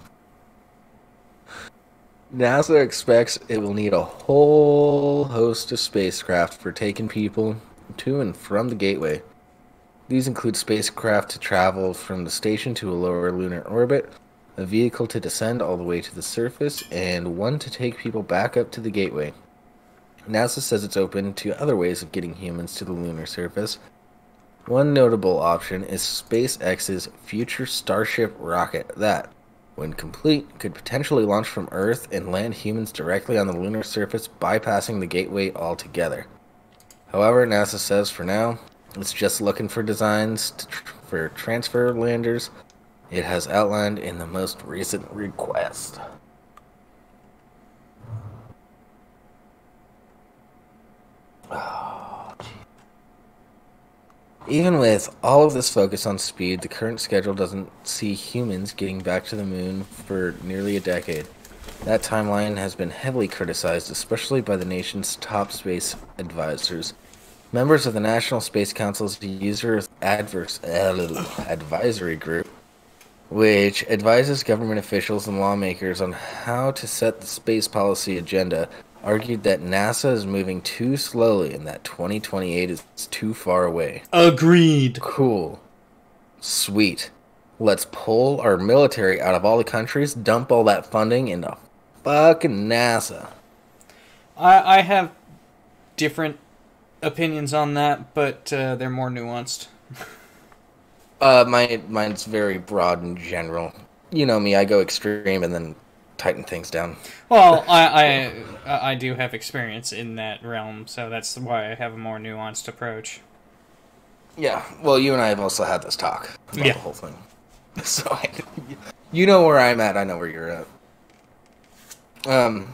NASA expects it will need a whole host of spacecraft for taking people to and from the Gateway. These include spacecraft to travel from the station to a lower lunar orbit, a vehicle to descend all the way to the surface, and one to take people back up to the Gateway. NASA says it's open to other ways of getting humans to the lunar surface. One notable option is SpaceX's future Starship rocket that, when complete, could potentially launch from Earth and land humans directly on the lunar surface, bypassing the Gateway altogether. However, NASA says for now, it's just looking for designs for transfer landers it has outlined in the most recent request. Even with all of this focus on speed, the current schedule doesn't see humans getting back to the moon for nearly a decade. That timeline has been heavily criticized, especially by the nation's top space advisors. Members of the National Space Council's User Advisory Group, which advises government officials and lawmakers on how to set the space policy agenda, argued that NASA is moving too slowly and that 2028 is too far away. Agreed. Cool. Sweet. Let's pull our military out of all the countries, dump all that funding into fucking NASA. I have different opinions on that, but they're more nuanced. Mine's very broad and general. You know me, I go extreme and then tighten things down. Well, I do have experience in that realm, so that's why I have a more nuanced approach. Yeah, well, you and I have also had this talk about the whole thing. So, you know where I'm at, I know where you're at.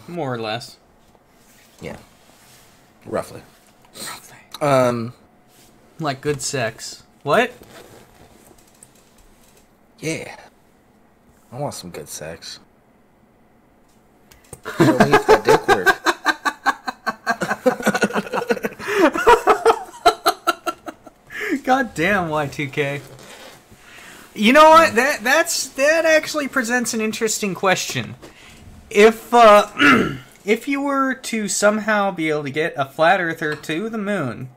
More or less. Yeah. Roughly. Like good sex. What? Yeah. I want some good sex. Show me if that dick works. God damn, Y2K. You know what? That actually presents an interesting question. If if you were to somehow be able to get a flat earther to the moon,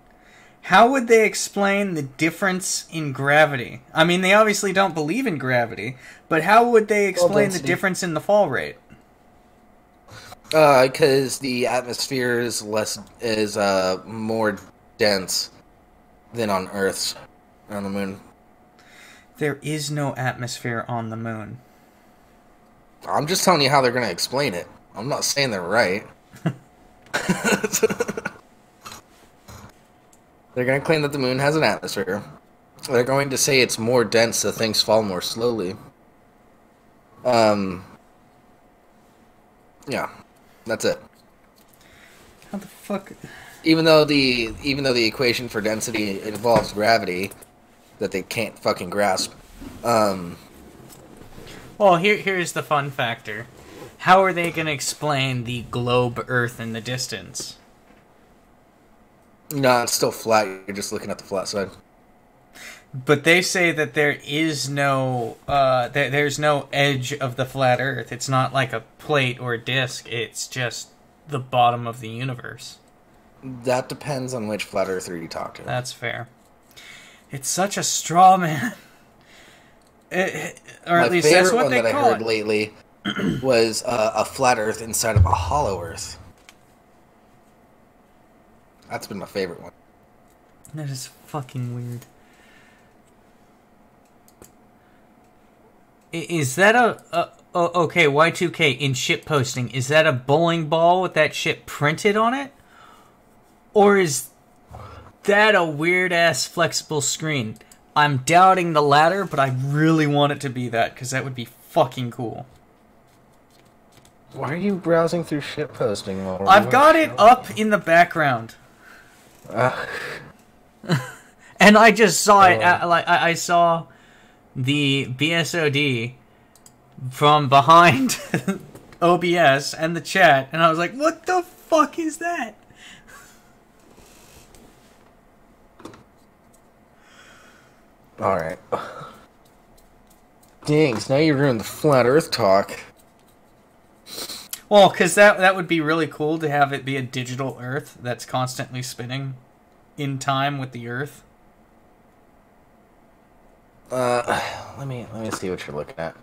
how would they explain the difference in gravity? I mean, they obviously don't believe in gravity, but how would they explain the difference in the fall rate? Because the atmosphere is more dense than on Earth's, on the moon. There is no atmosphere on the moon. I'm just telling you how they're going to explain it. I'm not saying they're right. They're going to claim that the moon has an atmosphere. They're going to say it's more dense, so things fall more slowly. Yeah, that's it. How the fuck? Even though the equation for density involves gravity that they can't fucking grasp. Well, here's the fun factor. How are they going to explain the globe Earth in the distance? No, it's still flat. You're just looking at the flat side. But they say that there is no, there's no edge of the flat Earth. It's not like a plate or a disc. It's just the bottom of the universe. That depends on which flat earther you talk to. That's fair. It's such a straw man. Or at least that's what they call it. My favorite one that I heard lately was a flat Earth inside of a hollow Earth. That's been my favorite one. That is fucking weird. Is that okay, Y2K, in ship posting, is that a bowling ball with that shit printed on it? Or is that a weird-ass flexible screen? I'm doubting the latter, but I really want it to be that, because that would be fucking cool. Why are you browsing through shit posting? I've got it up in the background. And I just saw it, I saw the BSOD from behind OBS and the chat, and I was like, what the fuck is that? Alright. Dang, so now you ruined the flat Earth talk. Well, because that would be really cool to have it be a digital Earth that's constantly spinning in time with the Earth. Let me see what you're looking at.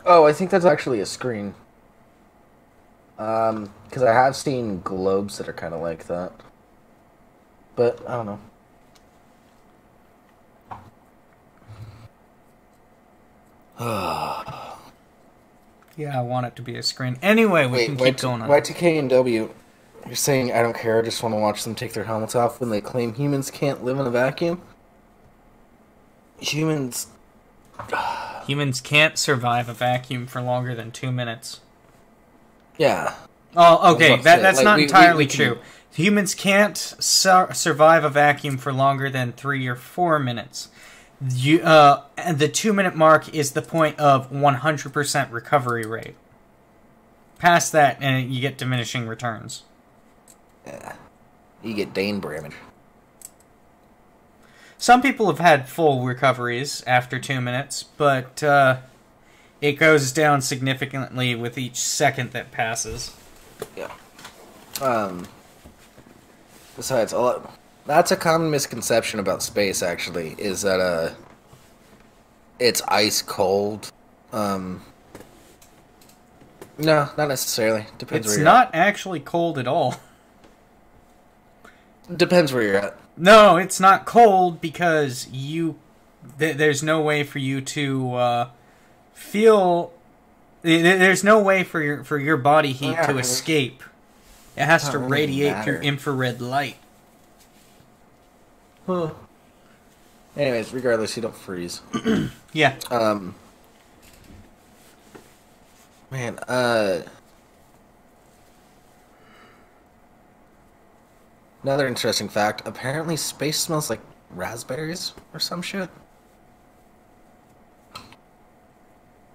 Oh, I think that's actually a screen. Because I have seen globes that are kind of like that. But, I don't know. Yeah, I want it to be a screen. Anyway, we can keep going on. Y2K and W, you're saying, I don't care, I just want to watch them take their helmets off when they claim humans can't live in a vacuum? Humans can't survive a vacuum for longer than 2 minutes. Yeah. Oh, okay, that's not entirely true. Humans can't survive a vacuum for longer than 3 or 4 minutes. And the 2-minute mark is the point of 100% recovery rate. Past that, and you get diminishing returns. Yeah. You get Dane damage. Some people have had full recoveries after 2 minutes, but it goes down significantly with each second that passes. Yeah. Besides, that's a common misconception about space, actually, is that it's ice cold. No, not necessarily. Depends where you're at. It's not actually cold at all. Depends where you're at. No, it's not cold because there's no way for you to feel. There's no way for your body heat to escape. It has to radiate through infrared light. Huh. Anyways, regardless, you don't freeze. Yeah. Man, another interesting fact. Apparently space smells like raspberries or some shit.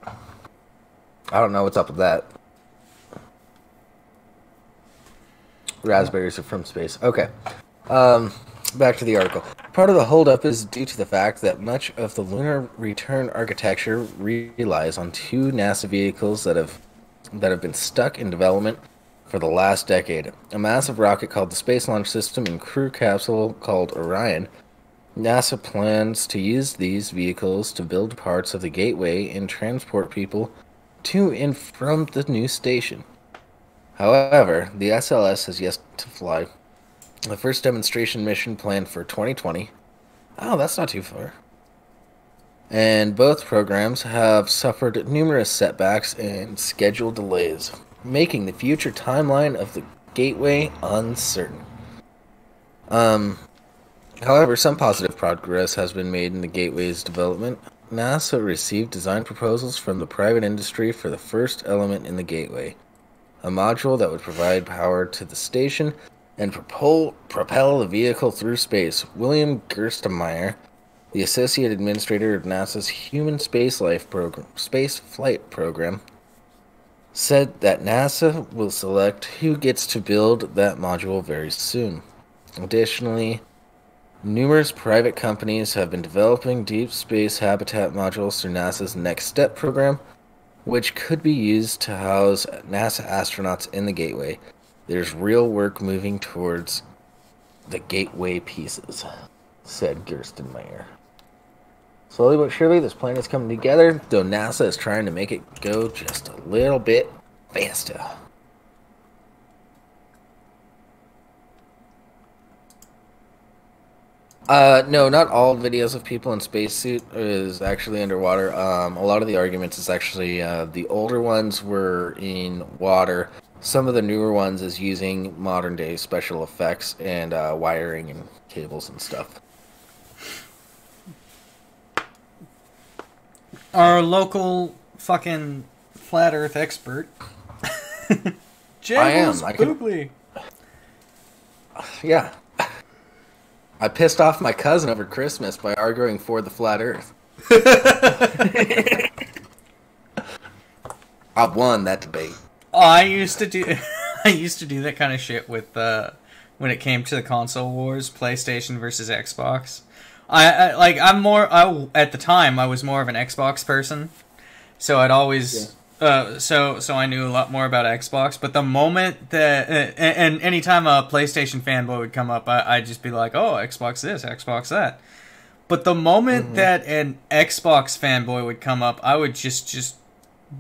I don't know what's up with that. Raspberries are from space. Okay. Back to the article. Part of the holdup is due to the fact that much of the lunar return architecture relies on 2 NASA vehicles that have been stuck in development for the last decade. A massive rocket called the Space Launch System and crew capsule called Orion. NASA plans to use these vehicles to build parts of the gateway and transport people to and from the new station. However, the SLS has yet to fly. The first demonstration mission planned for 2020. Oh, that's not too far. And both programs have suffered numerous setbacks and schedule delays, making the future timeline of the gateway uncertain. However, some positive progress has been made in the gateway's development. NASA received design proposals from the private industry for the first element in the gateway, a module that would provide power to the station and propel the vehicle through space. William Gerstenmaier, the Associate Administrator of NASA's Human Space Flight Program, said that NASA will select who gets to build that module very soon. Additionally, numerous private companies have been developing deep space habitat modules through NASA's Next Step program, which could be used to house NASA astronauts in the Gateway. There's real work moving towards the Gateway pieces, said Gerstenmaier. Slowly but surely, this plan is coming together, though NASA is trying to make it go just a little bit faster. No, not all videos of people in spacesuit is actually underwater. A lot of the arguments is actually the older ones were in water. Some of the newer ones is using modern day special effects and wiring and cables and stuff. Our local fucking flat Earth expert, James Boogly. Yeah. I pissed off my cousin over Christmas by arguing for the flat Earth. I won that debate. Oh, I used to do that kind of shit with when it came to the console wars, PlayStation versus Xbox. At the time I was more of an Xbox person, so I'd always so I knew a lot more about Xbox. But the moment that and anytime a PlayStation fanboy would come up, I'd just be like, oh, Xbox this, Xbox that. But the moment that an Xbox fanboy would come up, I would just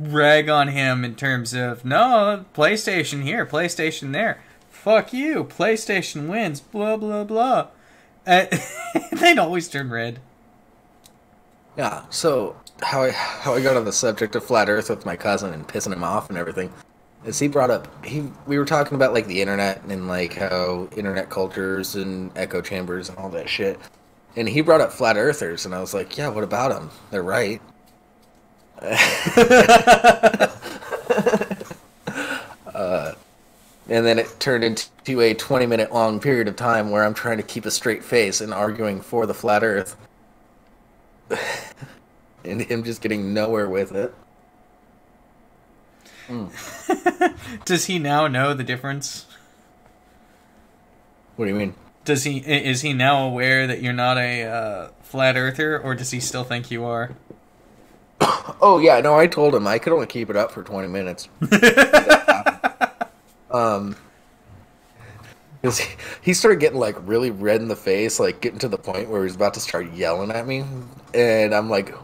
rag on him in terms of, no, PlayStation here, PlayStation there. Fuck you, PlayStation wins, blah, blah, blah. They'd always turn red. Yeah, so how I got on the subject of flat Earth with my cousin and pissing him off and everything is he brought up, we were talking about like the internet and like how internet cultures and echo chambers and all that shit. And he brought up flat earthers and I was like, yeah, what about them? They're right. And then it turned into a 20-minute long period of time where I'm trying to keep a straight face and arguing for the flat Earth. And him just getting nowhere with it. Does he now know the difference? What do you mean? Is he now aware that you're not a flat earther, or does he still think you are? Oh yeah, no, I told him I could only keep it up for 20 minutes. Because he started getting like really red in the face, like getting to the point where he was about to start yelling at me, and I'm like,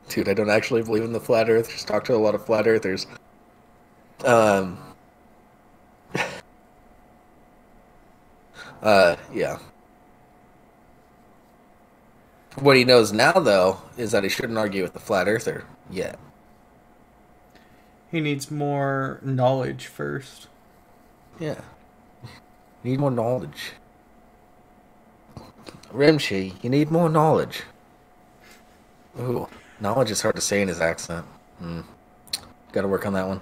dude, I don't actually believe in the flat Earth. Just talk to a lot of flat earthers. Yeah. What he knows now, though, is that he shouldn't argue with the flat earther yet. He needs more knowledge first. Yeah. Need more knowledge. Rimshee, you need more knowledge. Ooh, knowledge is hard to say in his accent. Gotta work on that one.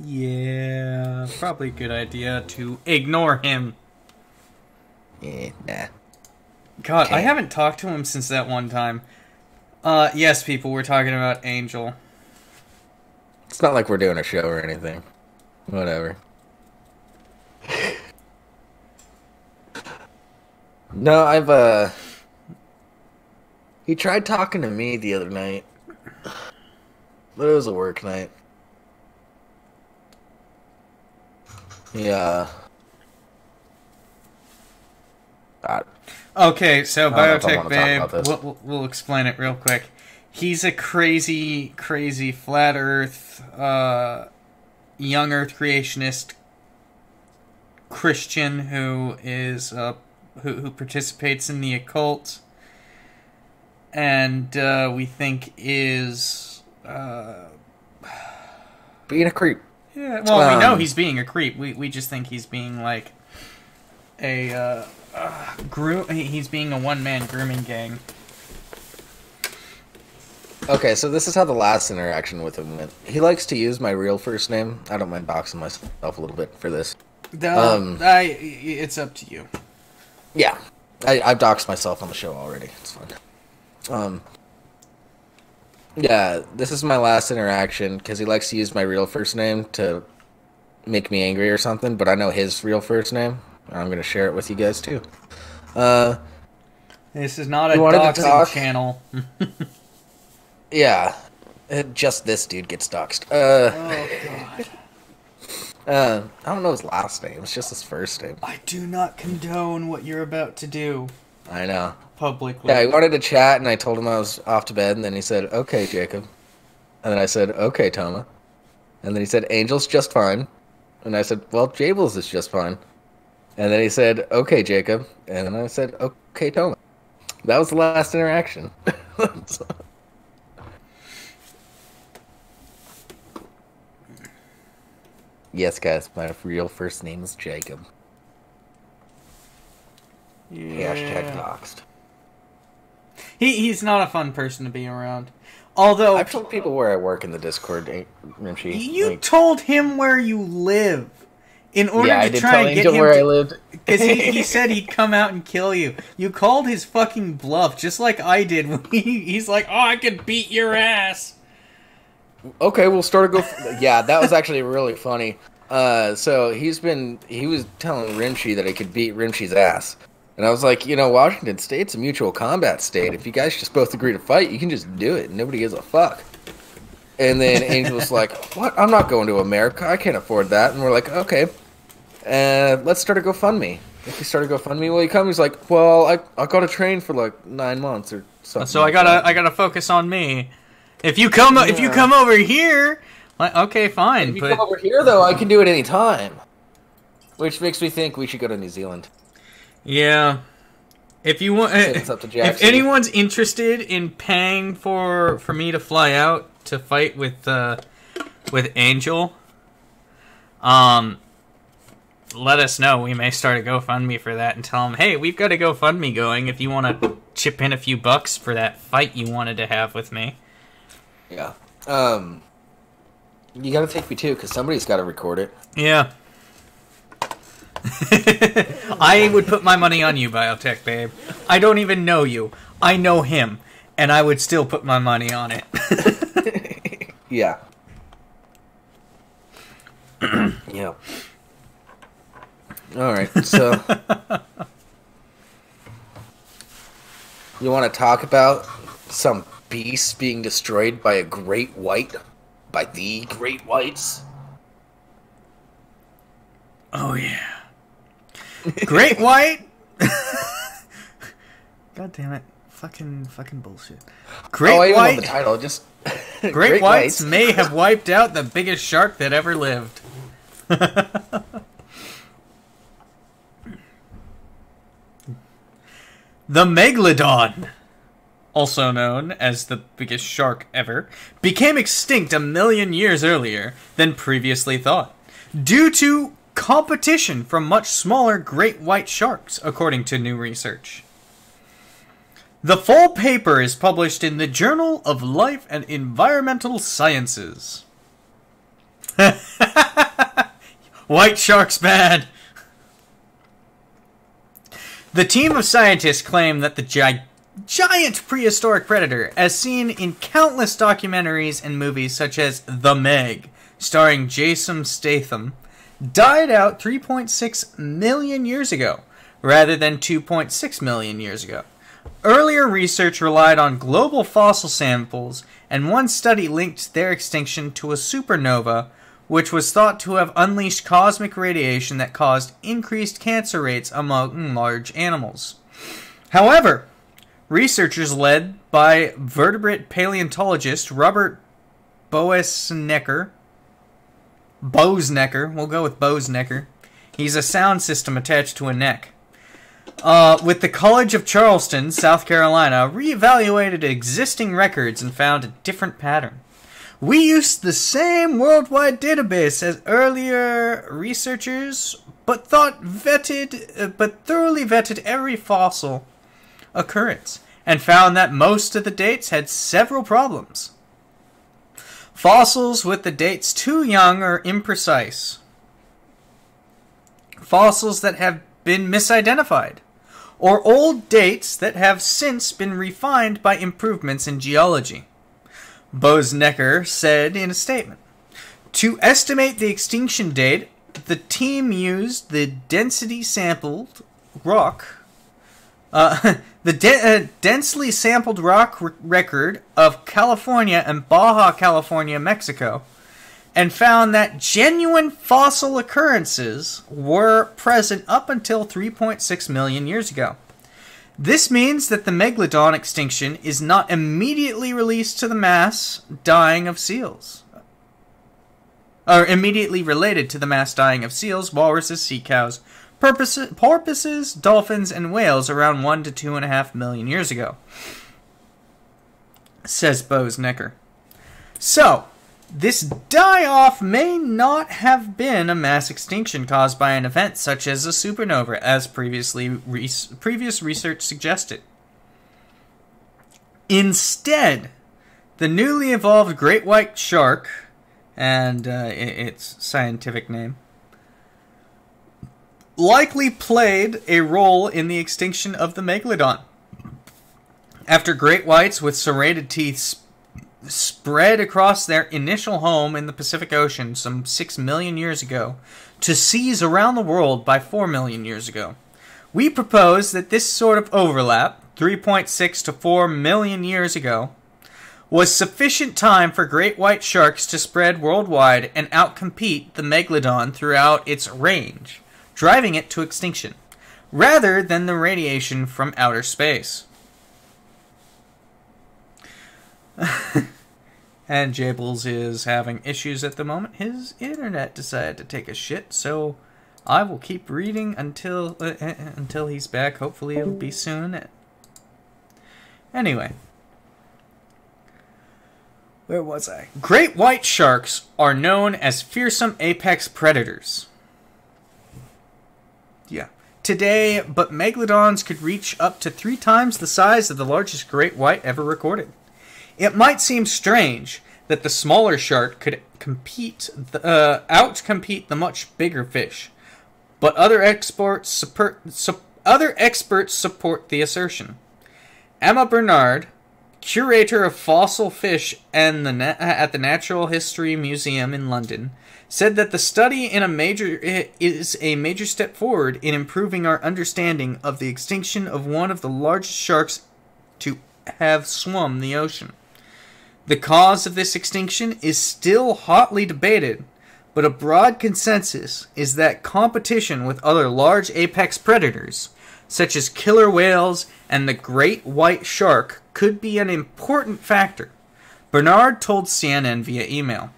Yeah, probably a good idea to ignore him. Nah. God, I haven't talked to him since that one time. Yes, people, we're talking about Angel. It's not like we're doing a show or anything. Whatever. No, he tried talking to me the other night. But it was a work night. Yeah. Okay, so Biotech Babe, we'll explain it real quick. He's a crazy, crazy flat Earth, young Earth creationist Christian who is who participates in the occult, and we think is being a creep. Yeah, well, we know he's being a creep. We just think he's being like a he's being a one-man grooming gang. Okay, so this is how the last interaction with him went. He likes to use my real first name. I don't mind boxing myself a little bit for this. It's up to you. Yeah, I've doxed myself on the show already. It's fun. Yeah, this is my last interaction because he likes to use my real first name to make me angry or something, but I know his real first name. I'm going to share it with you guys, too. This is not a doxing channel. Yeah, just this dude gets doxed. Oh, God. I don't know his last name. It's just his first name. I do not condone what you're about to do. I know. Publicly. Yeah, he wanted to chat, and I told him I was off to bed, and then he said, okay, Jacob. And then I said, okay, Toma. And then he said, Angel's just fine. And I said, well, Jables is just fine. And then he said, okay, Jacob. And then I said, okay, Toma. That was the last interaction. Yes, guys, my real first name is Jacob. Yeah. Hashtag doxed. He's not a fun person to be around. Although I've told people where I work in the Discord, Rimshee. You told him where you live in order to try and get him where I lived. Because he said he'd come out and kill you. You called his fucking bluff, just like I did. When he's like, "Oh, I could beat your ass." Okay, we'll start a go. Yeah, that was actually really funny. So he was telling Rimshee that he could beat Rimshee's ass. And I was like, Washington State's a mutual combat state. If you guys just both agree to fight, you can just do it. Nobody gives a fuck. And then Angel was like, what? I'm not going to America. I can't afford that. And we're like, okay. Let's start a GoFundMe. If we start a GoFundMe, will he come? He's like, well, I got to train for like 9 months or something. So I gotta focus on me. If you come over here, like, okay, fine. If you come over here, though, I can do it any time. Which makes me think we should go to New Zealand. Yeah. If you want, if anyone's interested in paying for me to fly out to fight with Angel, let us know. We may start a GoFundMe for that and tell them, hey, we've got a GoFundMe going if you want to chip in a few bucks for that fight you wanted to have with me. Yeah. You gotta take me too, because somebody's got to record it. Yeah. I would put my money on you, Biotech Babe. I don't even know you. I know him, and I would still put my money on it. Yeah. Yeah. Alright, so... You want to talk about some beast being destroyed by a great white? By the great whites? Oh, yeah. Great white? God damn it. Fucking bullshit. Great I even white. know the title, just... Great whites may have wiped out the biggest shark that ever lived. The Megalodon, also known as the biggest shark ever, became extinct 1 million years earlier than previously thought, due to competition from much smaller great white sharks, according to new research. The full paper is published in the Journal of Life and Environmental Sciences. White sharks bad! The team of scientists claim that the giant prehistoric predator, as seen in countless documentaries and movies such as The Meg, starring Jason Statham, died out 3.6 million years ago, rather than 2.6 million years ago. Earlier research relied on global fossil samples, and one study linked their extinction to a supernova, which was thought to have unleashed cosmic radiation that caused increased cancer rates among large animals. However, researchers led by vertebrate paleontologist Robert Boesnecker, we'll go with Boesnecker. He's a sound system attached to a neck. With the College of Charleston, South Carolina, reevaluated existing records and found a different pattern. We used the same worldwide database as earlier researchers, but thoroughly vetted every fossil occurrence, and found that most of the dates had several problems. Fossils with the dates too young or imprecise. Fossils that have been misidentified. Or old dates that have since been refined by improvements in geology. Bosnecker said in a statement, to estimate the extinction date, the team used the densely sampled rock densely sampled rock record of California and Baja California, Mexico, and found that genuine fossil occurrences were present up until 3.6 million years ago. This means that the megalodon extinction is not immediately released to the mass dying of seals. Or immediately related to the mass dying of seals, walruses, sea cows, porpoises, dolphins, and whales around 1 to 2.5 million years ago, says Bosnecker. So, this die-off may not have been a mass extinction caused by an event such as a supernova, as previous research suggested. Instead, the newly evolved great white shark, and its scientific name, likely played a role in the extinction of the megalodon. After great whites with serrated teeth spread across their initial home in the Pacific Ocean some 6 million years ago to seas around the world by 4 million years ago. We propose that this sort of overlap, 3.6 to 4 million years ago, was sufficient time for great white sharks to spread worldwide and outcompete the megalodon throughout its range, driving it to extinction, rather than the radiation from outer space. And Jables is having issues at the moment. His internet decided to take a shit, so I will keep reading until he's back. Hopefully it'll be soon. Anyway. Where was I? Great white sharks are known as fearsome apex predators. Yeah. Today, but megalodons could reach up to 3 times the size of the largest great white ever recorded. It might seem strange that the smaller shark could outcompete the much bigger fish, but other experts support the assertion. Emma Bernard, curator of fossil fish at the Natural History Museum in London, said that the study is a major step forward in improving our understanding of the extinction of one of the largest sharks to have swum the ocean. The cause of this extinction is still hotly debated, but a broad consensus is that competition with other large apex predators, such as killer whales and the great white shark, could be an important factor. Bernard told CNN via email.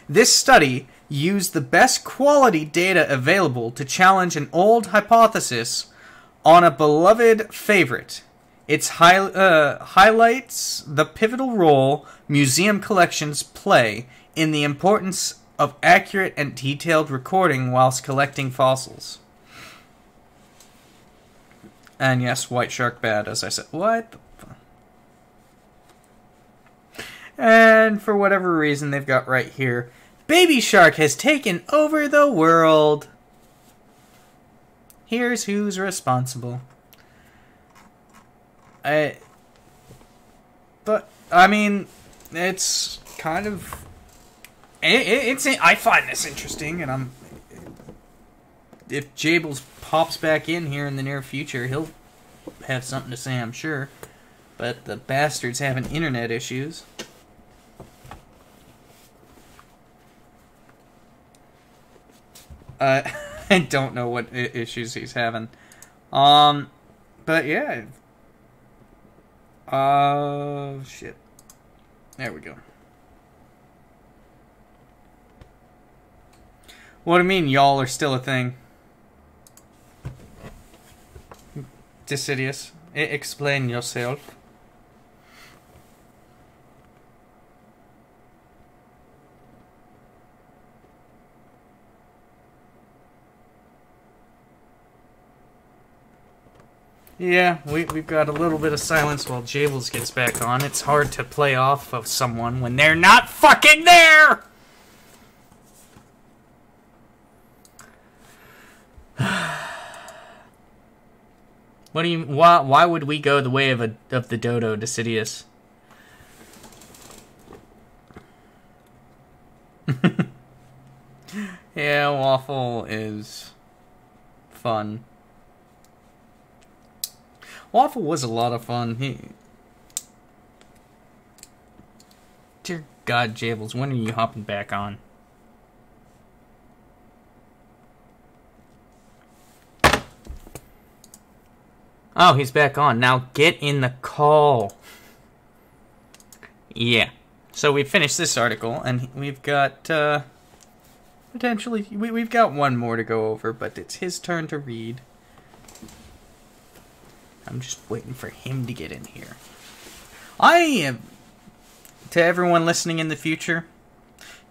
This study used the best quality data available to challenge an old hypothesis on a beloved favorite. It highlights the pivotal role museum collections play in the importance of accurate and detailed recording whilst collecting fossils. And yes, white shark bad, as I said. What the fuck? And for whatever reason they've got right here, baby shark has taken over the world. Here's who's responsible. But I mean, it's kind of I find this interesting, and if Jables pops back in here in the near future, he'll have something to say, I'm sure. But the bastard's having internet issues. I don't know what issues he's having. But yeah. Shit. There we go. What do you mean y'all are still a thing? Decidious. Explain yourself. Yeah, we've got a little bit of silence while Jables gets back on. It's hard to play off of someone when they're not fucking there! What do you... Why would we go the way of the dodo, Decidius? Yeah, Waffle is fun. Waffle was a lot of fun. Dear God, Jables, when are you hopping back on? Oh, he's back on. Now get in the call. Yeah. So we finished this article, and we've got, potentially, we've got one more to go over, but it's his turn to read. I'm just waiting for him to get in here. To everyone listening in the future,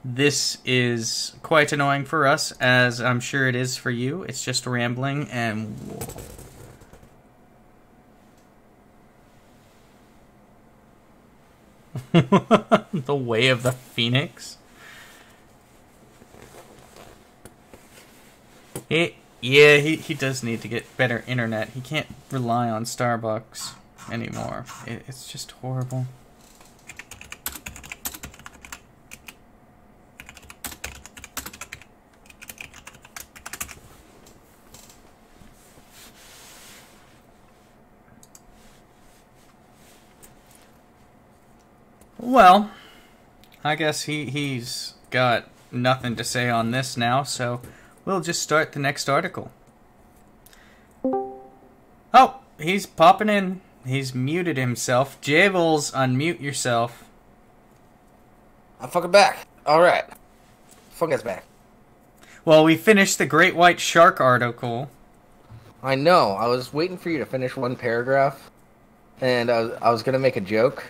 this is quite annoying for us, as I'm sure it is for you. It's just rambling, and... The Way of the Phoenix? Yeah, he does need to get better internet. He can't rely on Starbucks anymore. It's just horrible. Well, I guess he's got nothing to say on this now, so we'll just start the next article. Oh, he's popping in. He's muted himself. Jables, unmute yourself. I'm fucking back. Alright. Fuck us back. Well, we finished the Great White Shark article. I know. I was waiting for you to finish one paragraph, and I was gonna make a joke.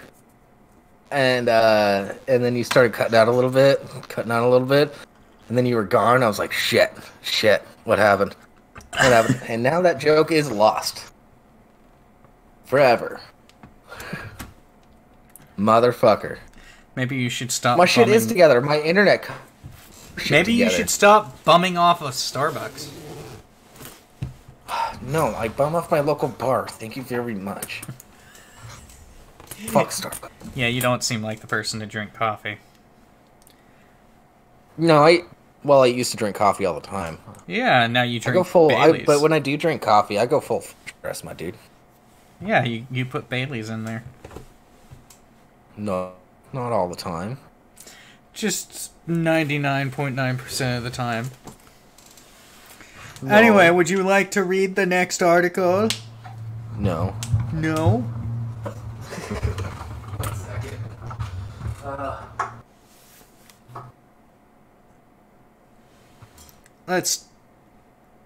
And then you started cutting out a little bit, and then you were gone. I was like, shit, what happened? And now that joke is lost. Forever. Motherfucker. Maybe you should stop My shit is together. My internet Maybe together. You should stop bumming off of Starbucks. No, I bum off my local bar. Thank you very much. Fuck Starbucks. Yeah, you don't seem like the person to drink coffee. No, I used to drink coffee all the time. Yeah, now you drink I go full, Baileys. but when I do drink coffee, I go full stress, my dude. Yeah, you put Baileys in there. No, not all the time. Just 99.9% of the time. No. Anyway, would you like to read the next article? No. No? Let's...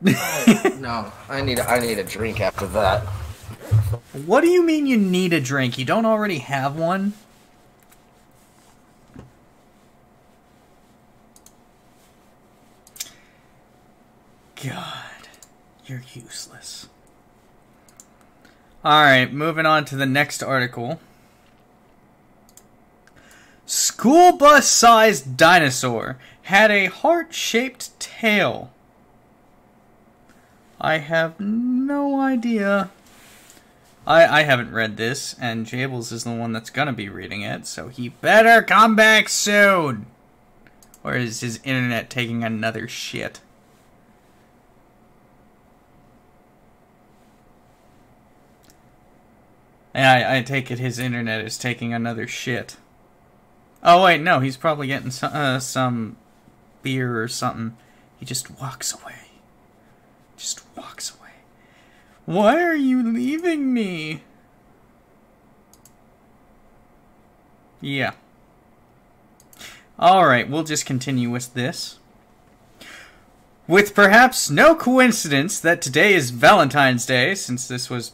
No, I need a drink after that. What do you mean you need a drink? You don't already have one? God, you're useless. Alright, moving on to the next article. School bus-sized dinosaur had a heart-shaped tail. I have no idea. I haven't read this, and Jables is the one that's gonna be reading it, so he better come back soon! Or is his internet taking another shit? I take it his internet is taking another shit. Oh wait, no, he's probably getting some beer or something. He just walks away. Just walks away. Why are you leaving me? Yeah. Alright, we'll just continue with this. With perhaps no coincidence that today is Valentine's Day, since this was...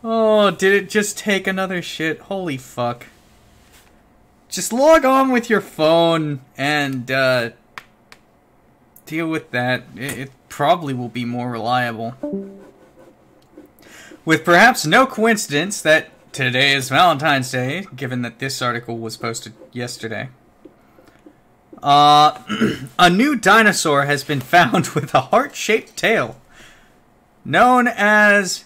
Oh, did it just take another shit? Holy fuck. Just log on with your phone and, deal with that. It probably will be more reliable. With perhaps no coincidence that today is Valentine's Day, given that this article was posted yesterday. A new dinosaur has been found with a heart-shaped tail, known as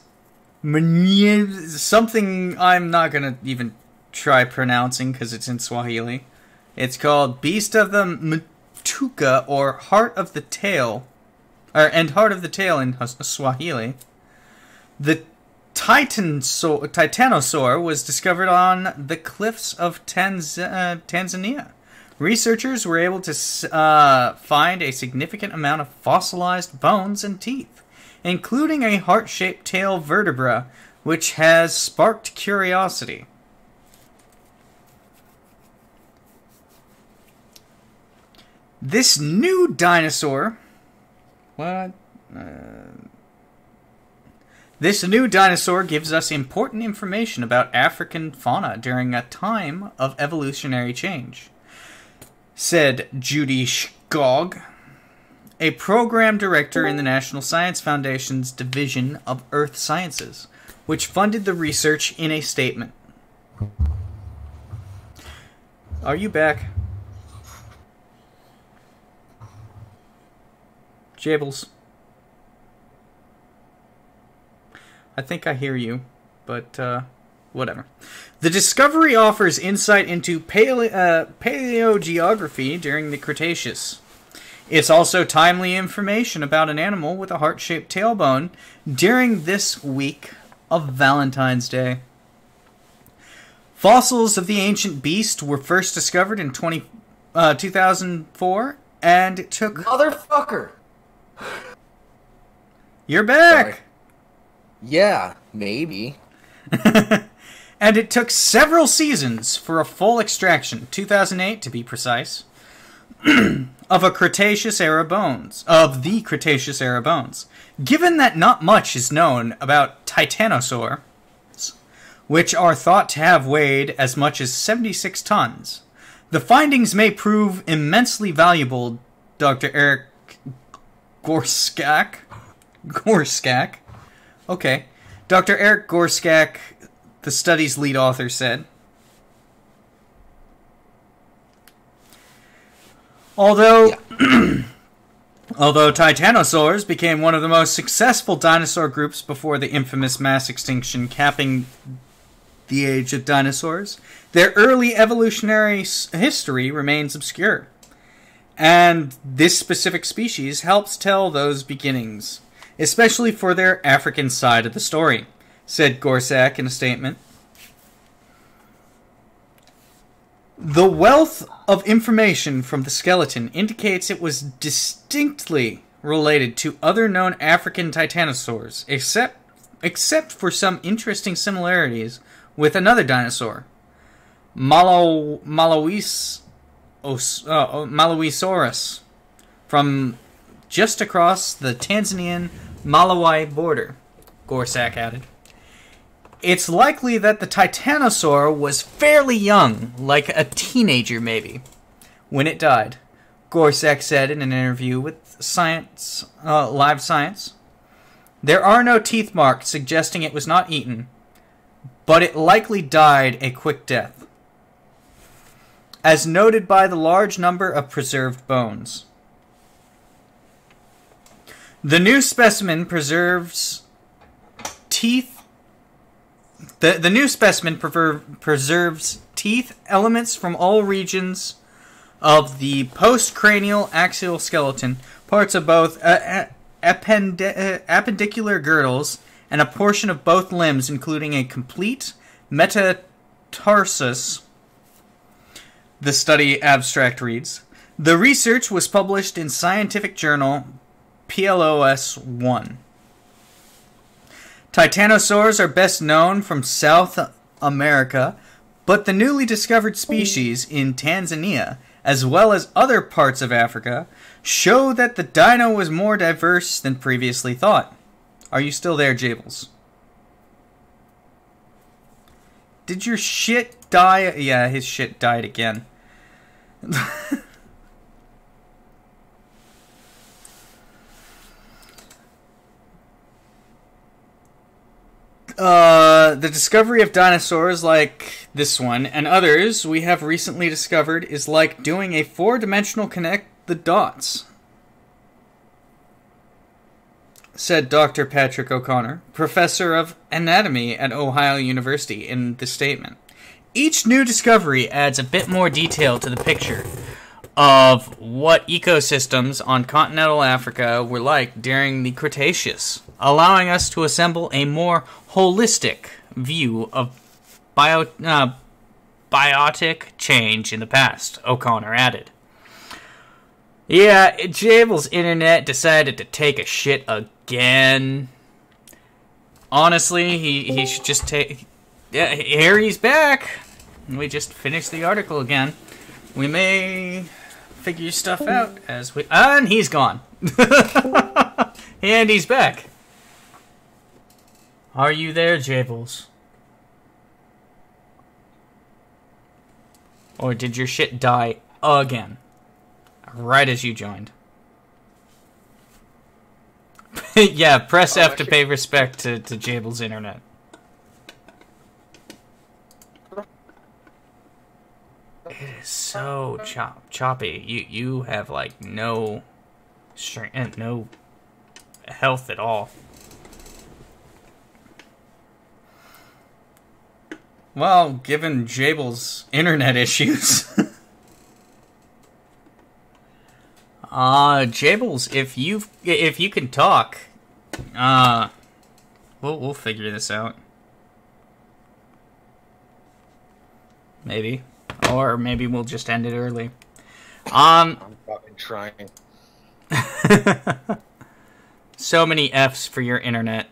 something I'm not gonna even try pronouncing because it's in Swahili. It's called Beast of the Mtuka, or Heart of the Tail, and Heart of the Tail in Swahili. The Titanosaur was discovered on the cliffs of Tanzania. Researchers were able to find a significant amount of fossilized bones and teeth, including a heart-shaped tail vertebra, which has sparked curiosity. This new dinosaur... This new dinosaur gives us important information about African fauna during a time of evolutionary change, said Judy Skog, a program director in the National Science Foundation's Division of Earth Sciences, which funded the research, in a statement. Are you back? Jables. I think I hear you, but whatever. The discovery offers insight into paleogeography during the Cretaceous. It's also timely information about an animal with a heart-shaped tailbone during this week of Valentine's Day. Fossils of the ancient beast were first discovered in 2004, and it took... Motherfucker! You're back! Sorry. Yeah, maybe. And it took several seasons for a full extraction, 2008 to be precise, of the Cretaceous era bones. Given that not much is known about titanosaurs, which are thought to have weighed as much as 76 tons, the findings may prove immensely valuable, Dr. Eric Gorskak. Okay. Dr. Eric Gorskak, the study's lead author, said, Although titanosaurs became one of the most successful dinosaur groups before the infamous mass extinction capping the age of dinosaurs, their early evolutionary history remains obscure. And this specific species helps tell those beginnings, especially for their African side of the story, said Gorsak in a statement. The wealth of information from the skeleton indicates it was distinctly related to other known African titanosaurs, except for some interesting similarities with another dinosaur, Malawisaurus, from just across the Tanzanian Malawi border, Gorsak added. It's likely that the titanosaur was fairly young, like a teenager maybe, when it died, Gorsak said in an interview with Live Science. There are no teeth marks suggesting it was not eaten, but it likely died a quick death, as noted by the large number of preserved bones. The new specimen preserves teeth. The new specimen preserves teeth, elements from all regions of the postcranial axial skeleton, parts of both appendicular girdles, and a portion of both limbs, including a complete metatarsus. The study abstract reads, the research was published in scientific journal PLOS 1. Titanosaurs are best known from South America, but the newly discovered species in Tanzania, as well as other parts of Africa, show that the dino was more diverse than previously thought. Are you still there, Jables? Did your shit die? Yeah, his shit died again. The discovery of dinosaurs like this one and others we have recently discovered is like doing a four-dimensional connect the dots, said Dr. Patrick O'Connor, professor of anatomy at Ohio University, in the statement. Each new discovery adds a bit more detail to the picture of what ecosystems on continental Africa were like during the Cretaceous, allowing us to assemble a more holistic view of biotic change in the past, O'Connor added. Yeah, Jabel's internet decided to take a shit again. Honestly, he should just take... Yeah, here he's back. We just finished the article again. We may figure stuff out as we... and he's gone. And he's back. Are you there, Jables? Or did your shit die again? Right as you joined. Yeah, press F to pay respect to Jabel's internet. It is so choppy. You have like no strength and no health at all. Well, given Jabel's internet issues. Jables, if you can talk, we'll figure this out. Maybe. Or maybe we'll just end it early. I'm fucking trying. So many F's for your internet.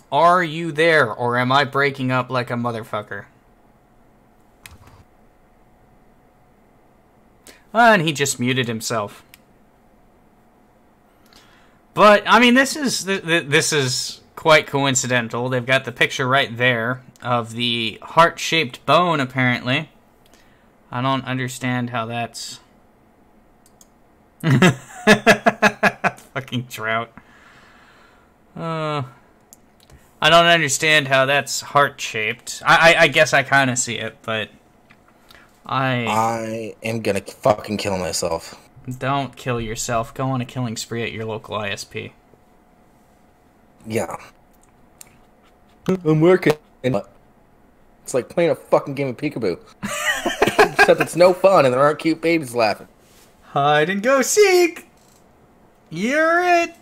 Are you there, or am I breaking up like a motherfucker? And he just muted himself. But I mean, this is quite coincidental. They've got the picture right there of the heart-shaped bone, apparently. I don't understand how that's... Fucking trout. I don't understand how that's heart-shaped. I guess I kind of see it, but... I am gonna fucking kill myself. Don't kill yourself. Go on a killing spree at your local ISP. Yeah. I'm working. It's like playing a fucking game of peekaboo. Except it's no fun and there aren't cute babies laughing. Hide and go seek! You're it!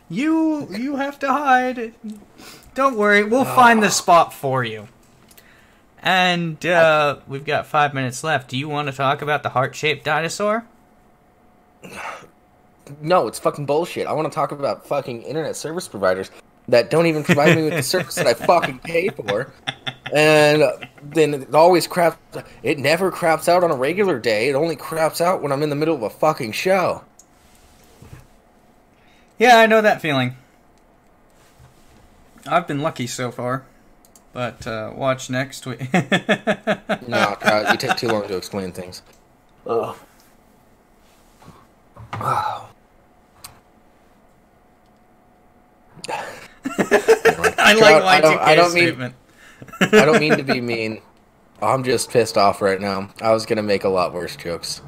You have to hide. Don't worry, we'll find the spot for you. And we've got 5 minutes left. Do you want to talk about the heart-shaped dinosaur? No, it's fucking bullshit. I want to talk about fucking internet service providers that don't even provide me with the service that I fucking pay for. And then it always craps... It never craps out on a regular day. It only craps out when I'm in the middle of a fucking show. Yeah, I know that feeling. I've been lucky so far. But watch next week. No, you take too long to explain things. Ugh. Wow. I like Y2K's statement. I don't mean to be mean. I'm just pissed off right now. I was gonna make a lot worse jokes.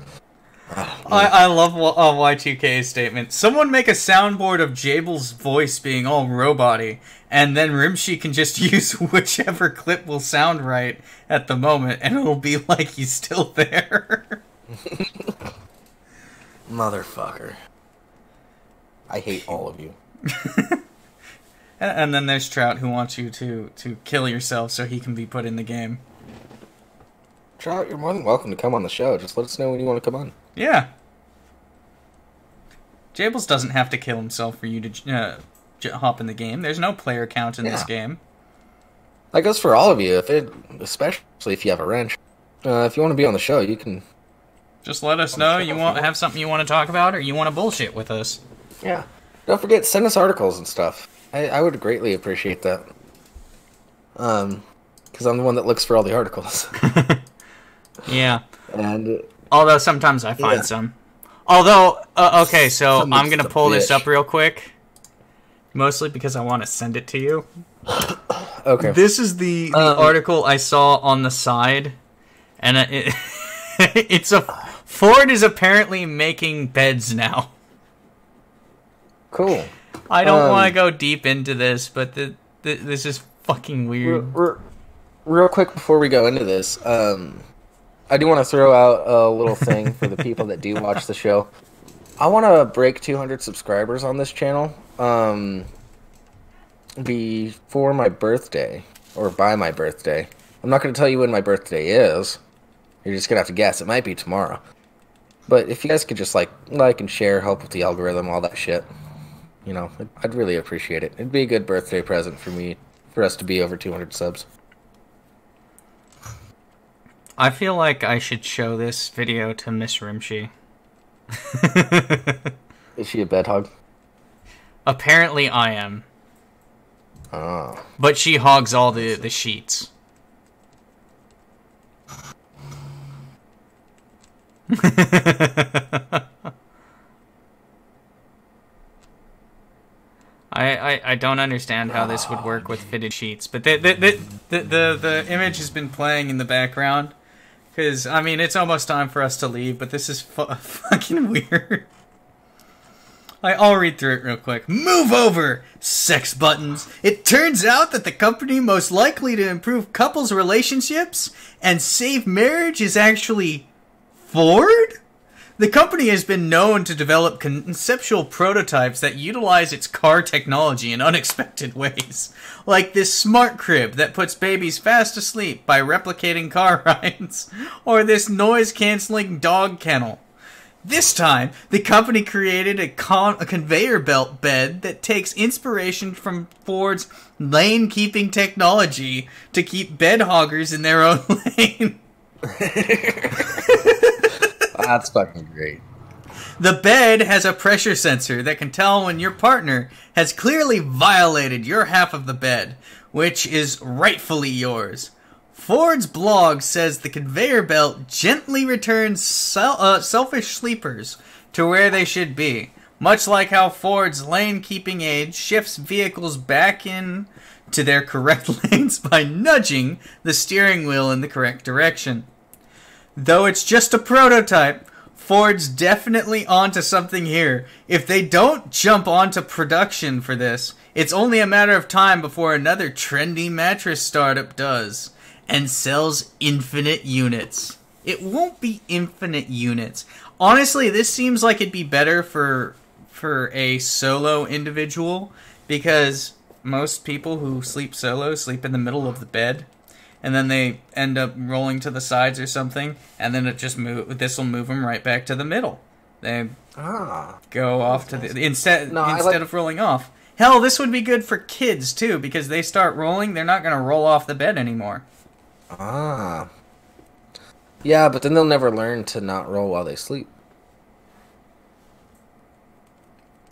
I love Y2K's statement. Someone make a soundboard of Jabel's voice being all robot-y, and then Rimshee can just use whichever clip will sound right at the moment, and it'll be like he's still there. Motherfucker. I hate all of you. And then there's Trout, who wants you to kill yourself so he can be put in the game. Trout, you're more than welcome to come on the show. Just let us know when you want to come on. Yeah. Jables doesn't have to kill himself for you to hop in the game. There's no player count in this game. That goes for all of you, especially if you have a wrench. If you want to be on the show, you can... Just let us know you have something you want to talk about, or you want to bullshit with us. Yeah. Don't forget, send us articles and stuff. I would greatly appreciate that. Because I'm the one that looks for all the articles. Yeah. And... Although sometimes I find some. Although, okay, so I'm gonna the pull this bitch. up real quick. Mostly because I want to send it to you. Okay. This is the article I saw on the side. And it's a... Ford is apparently making beds now. Cool. I don't want to go deep into this, but this is fucking weird. Real quick before we go into this, I do want to throw out a little thing for the people that do watch the show. I want to break 200 subscribers on this channel before my birthday, or by my birthday. I'm not going to tell you when my birthday is. You're just going to have to guess. It might be tomorrow. But if you guys could just like and share, help with the algorithm, all that shit, you know, I'd really appreciate it. It'd be a good birthday present for us to be over 200 subs. I feel like I should show this video to Miss Rimshee. Is she a bed hog? Apparently I am. Oh. But she hogs all the sheets. I don't understand how this would work with fitted sheets, but the image has been playing in the background because I mean it's almost time for us to leave, but this is fucking weird. I'll read through it real quick. Move over, sex buttons. It turns out that the company most likely to improve couples' relationships and save marriage is actually Ford? The company has been known to develop conceptual prototypes that utilize its car technology in unexpected ways. Like this smart crib that puts babies fast asleep by replicating car rides. Or this noise-canceling dog kennel. This time, the company created a conveyor belt bed that takes inspiration from Ford's lane-keeping technology to keep bed hoggers in their own lane. That's fucking great. The bed has a pressure sensor that can tell when your partner has clearly violated your half of the bed, which is rightfully yours. Ford's blog says the conveyor belt gently returns selfish sleepers to where they should be, much like how Ford's lane-keeping aid shifts vehicles back in to their correct lanes by nudging the steering wheel in the correct direction. Though it's just a prototype, Ford's definitely onto something here. If they don't jump onto production for this, it's only a matter of time before another trendy mattress startup does and sells infinite units. It won't be infinite units. Honestly, this seems like it'd be better for a solo individual because most people who sleep solo sleep in the middle of the bed. And then they end up rolling to the sides or something, and then it just this will move them right back to the middle. They go off to the instead of rolling off. Hell, this would be good for kids too because they start rolling, they're not going to roll off the bed anymore. Yeah, but then they'll never learn to not roll while they sleep.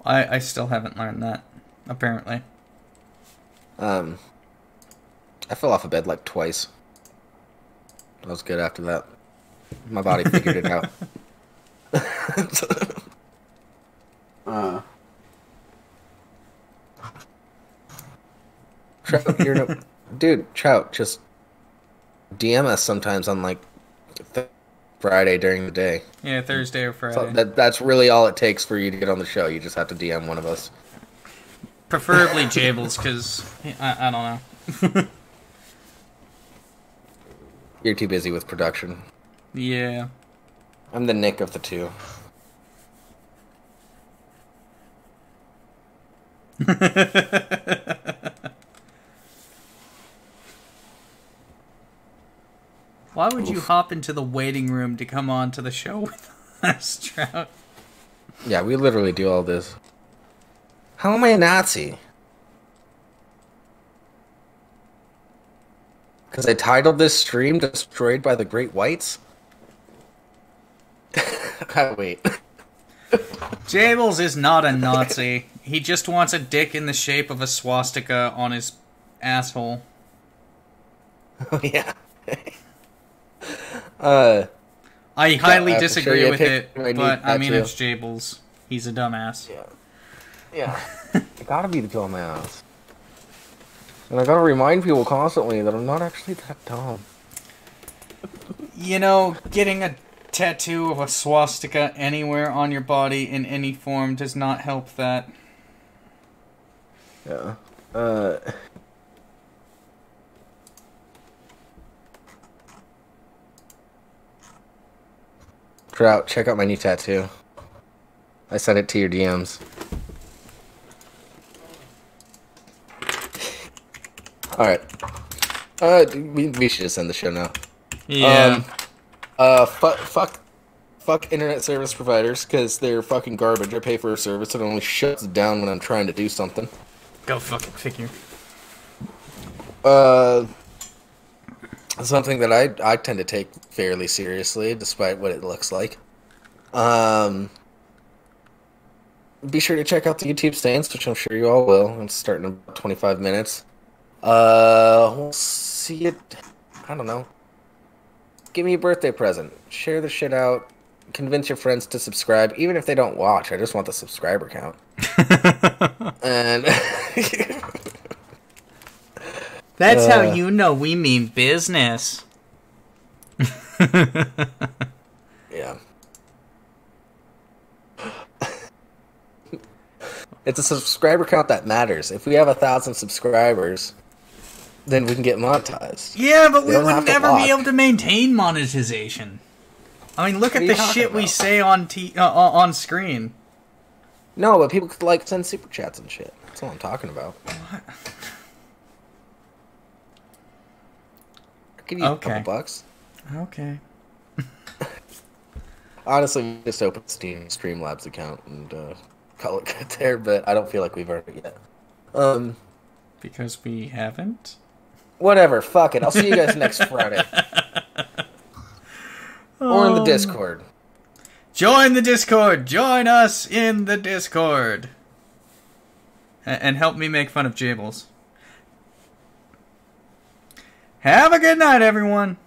I still haven't learned that, apparently. I fell off a bed like twice. I was good after that. My body figured it out. Trout, dude, Trout, just DM us sometimes on like Friday during the day. Yeah, Thursday or Friday. So that's really all it takes for you to get on the show. You just have to DM one of us. Preferably Jables, because I don't know. You're too busy with production. Yeah. I'm the Nick of the two. Why would you hop into the waiting room to come on to the show with us, Trout? Yeah, we literally do all this. How am I a Nazi? Because I titled this stream Destroyed by the Great Whites? Wait. Jables is not a Nazi. He just wants a dick in the shape of a swastika on his asshole. Oh, yeah. I highly for disagree sure you with picked it, my new but I mean, tattoo. it's Jables. He's a dumbass. Yeah. I gotta be the dumbass. And I gotta remind people constantly that I'm not actually that dumb. You know, getting a tattoo of a swastika anywhere on your body in any form does not help that. Yeah. Trout, check out my new tattoo. I sent it to your DMs. Alright. We should just end the show now. Yeah. Fuck internet service providers, because they're fucking garbage. I pay for a service and it only shuts down when I'm trying to do something. Go fucking figure. Something that I tend to take fairly seriously, despite what it looks like. Be sure to check out the YouTube stands, which I'm sure you all will. It's starting in about 25 minutes. We'll see it. I don't know. Give me a birthday present. Share the shit out. Convince your friends to subscribe, even if they don't watch. I just want the subscriber count. And that's how you know we mean business. Yeah. It's a subscriber count that matters. If we have 1,000 subscribers, then we can get monetized. Yeah, but we don't would have to never watch. be able to maintain monetization. I mean, look What at are the you shit talking we about? say on screen. No, but people could, like, send super chats and shit. That's what I'm talking about. What? I'll give you a Okay. couple bucks. Okay. Honestly, we just opened Steam Streamlabs account and call it good there, but I don't feel like we've earned it yet. Because we haven't? Whatever, fuck it. I'll see you guys next Friday. Or in the Discord. Join the Discord! Join us in the Discord! And help me make fun of Jables. Have a good night, everyone!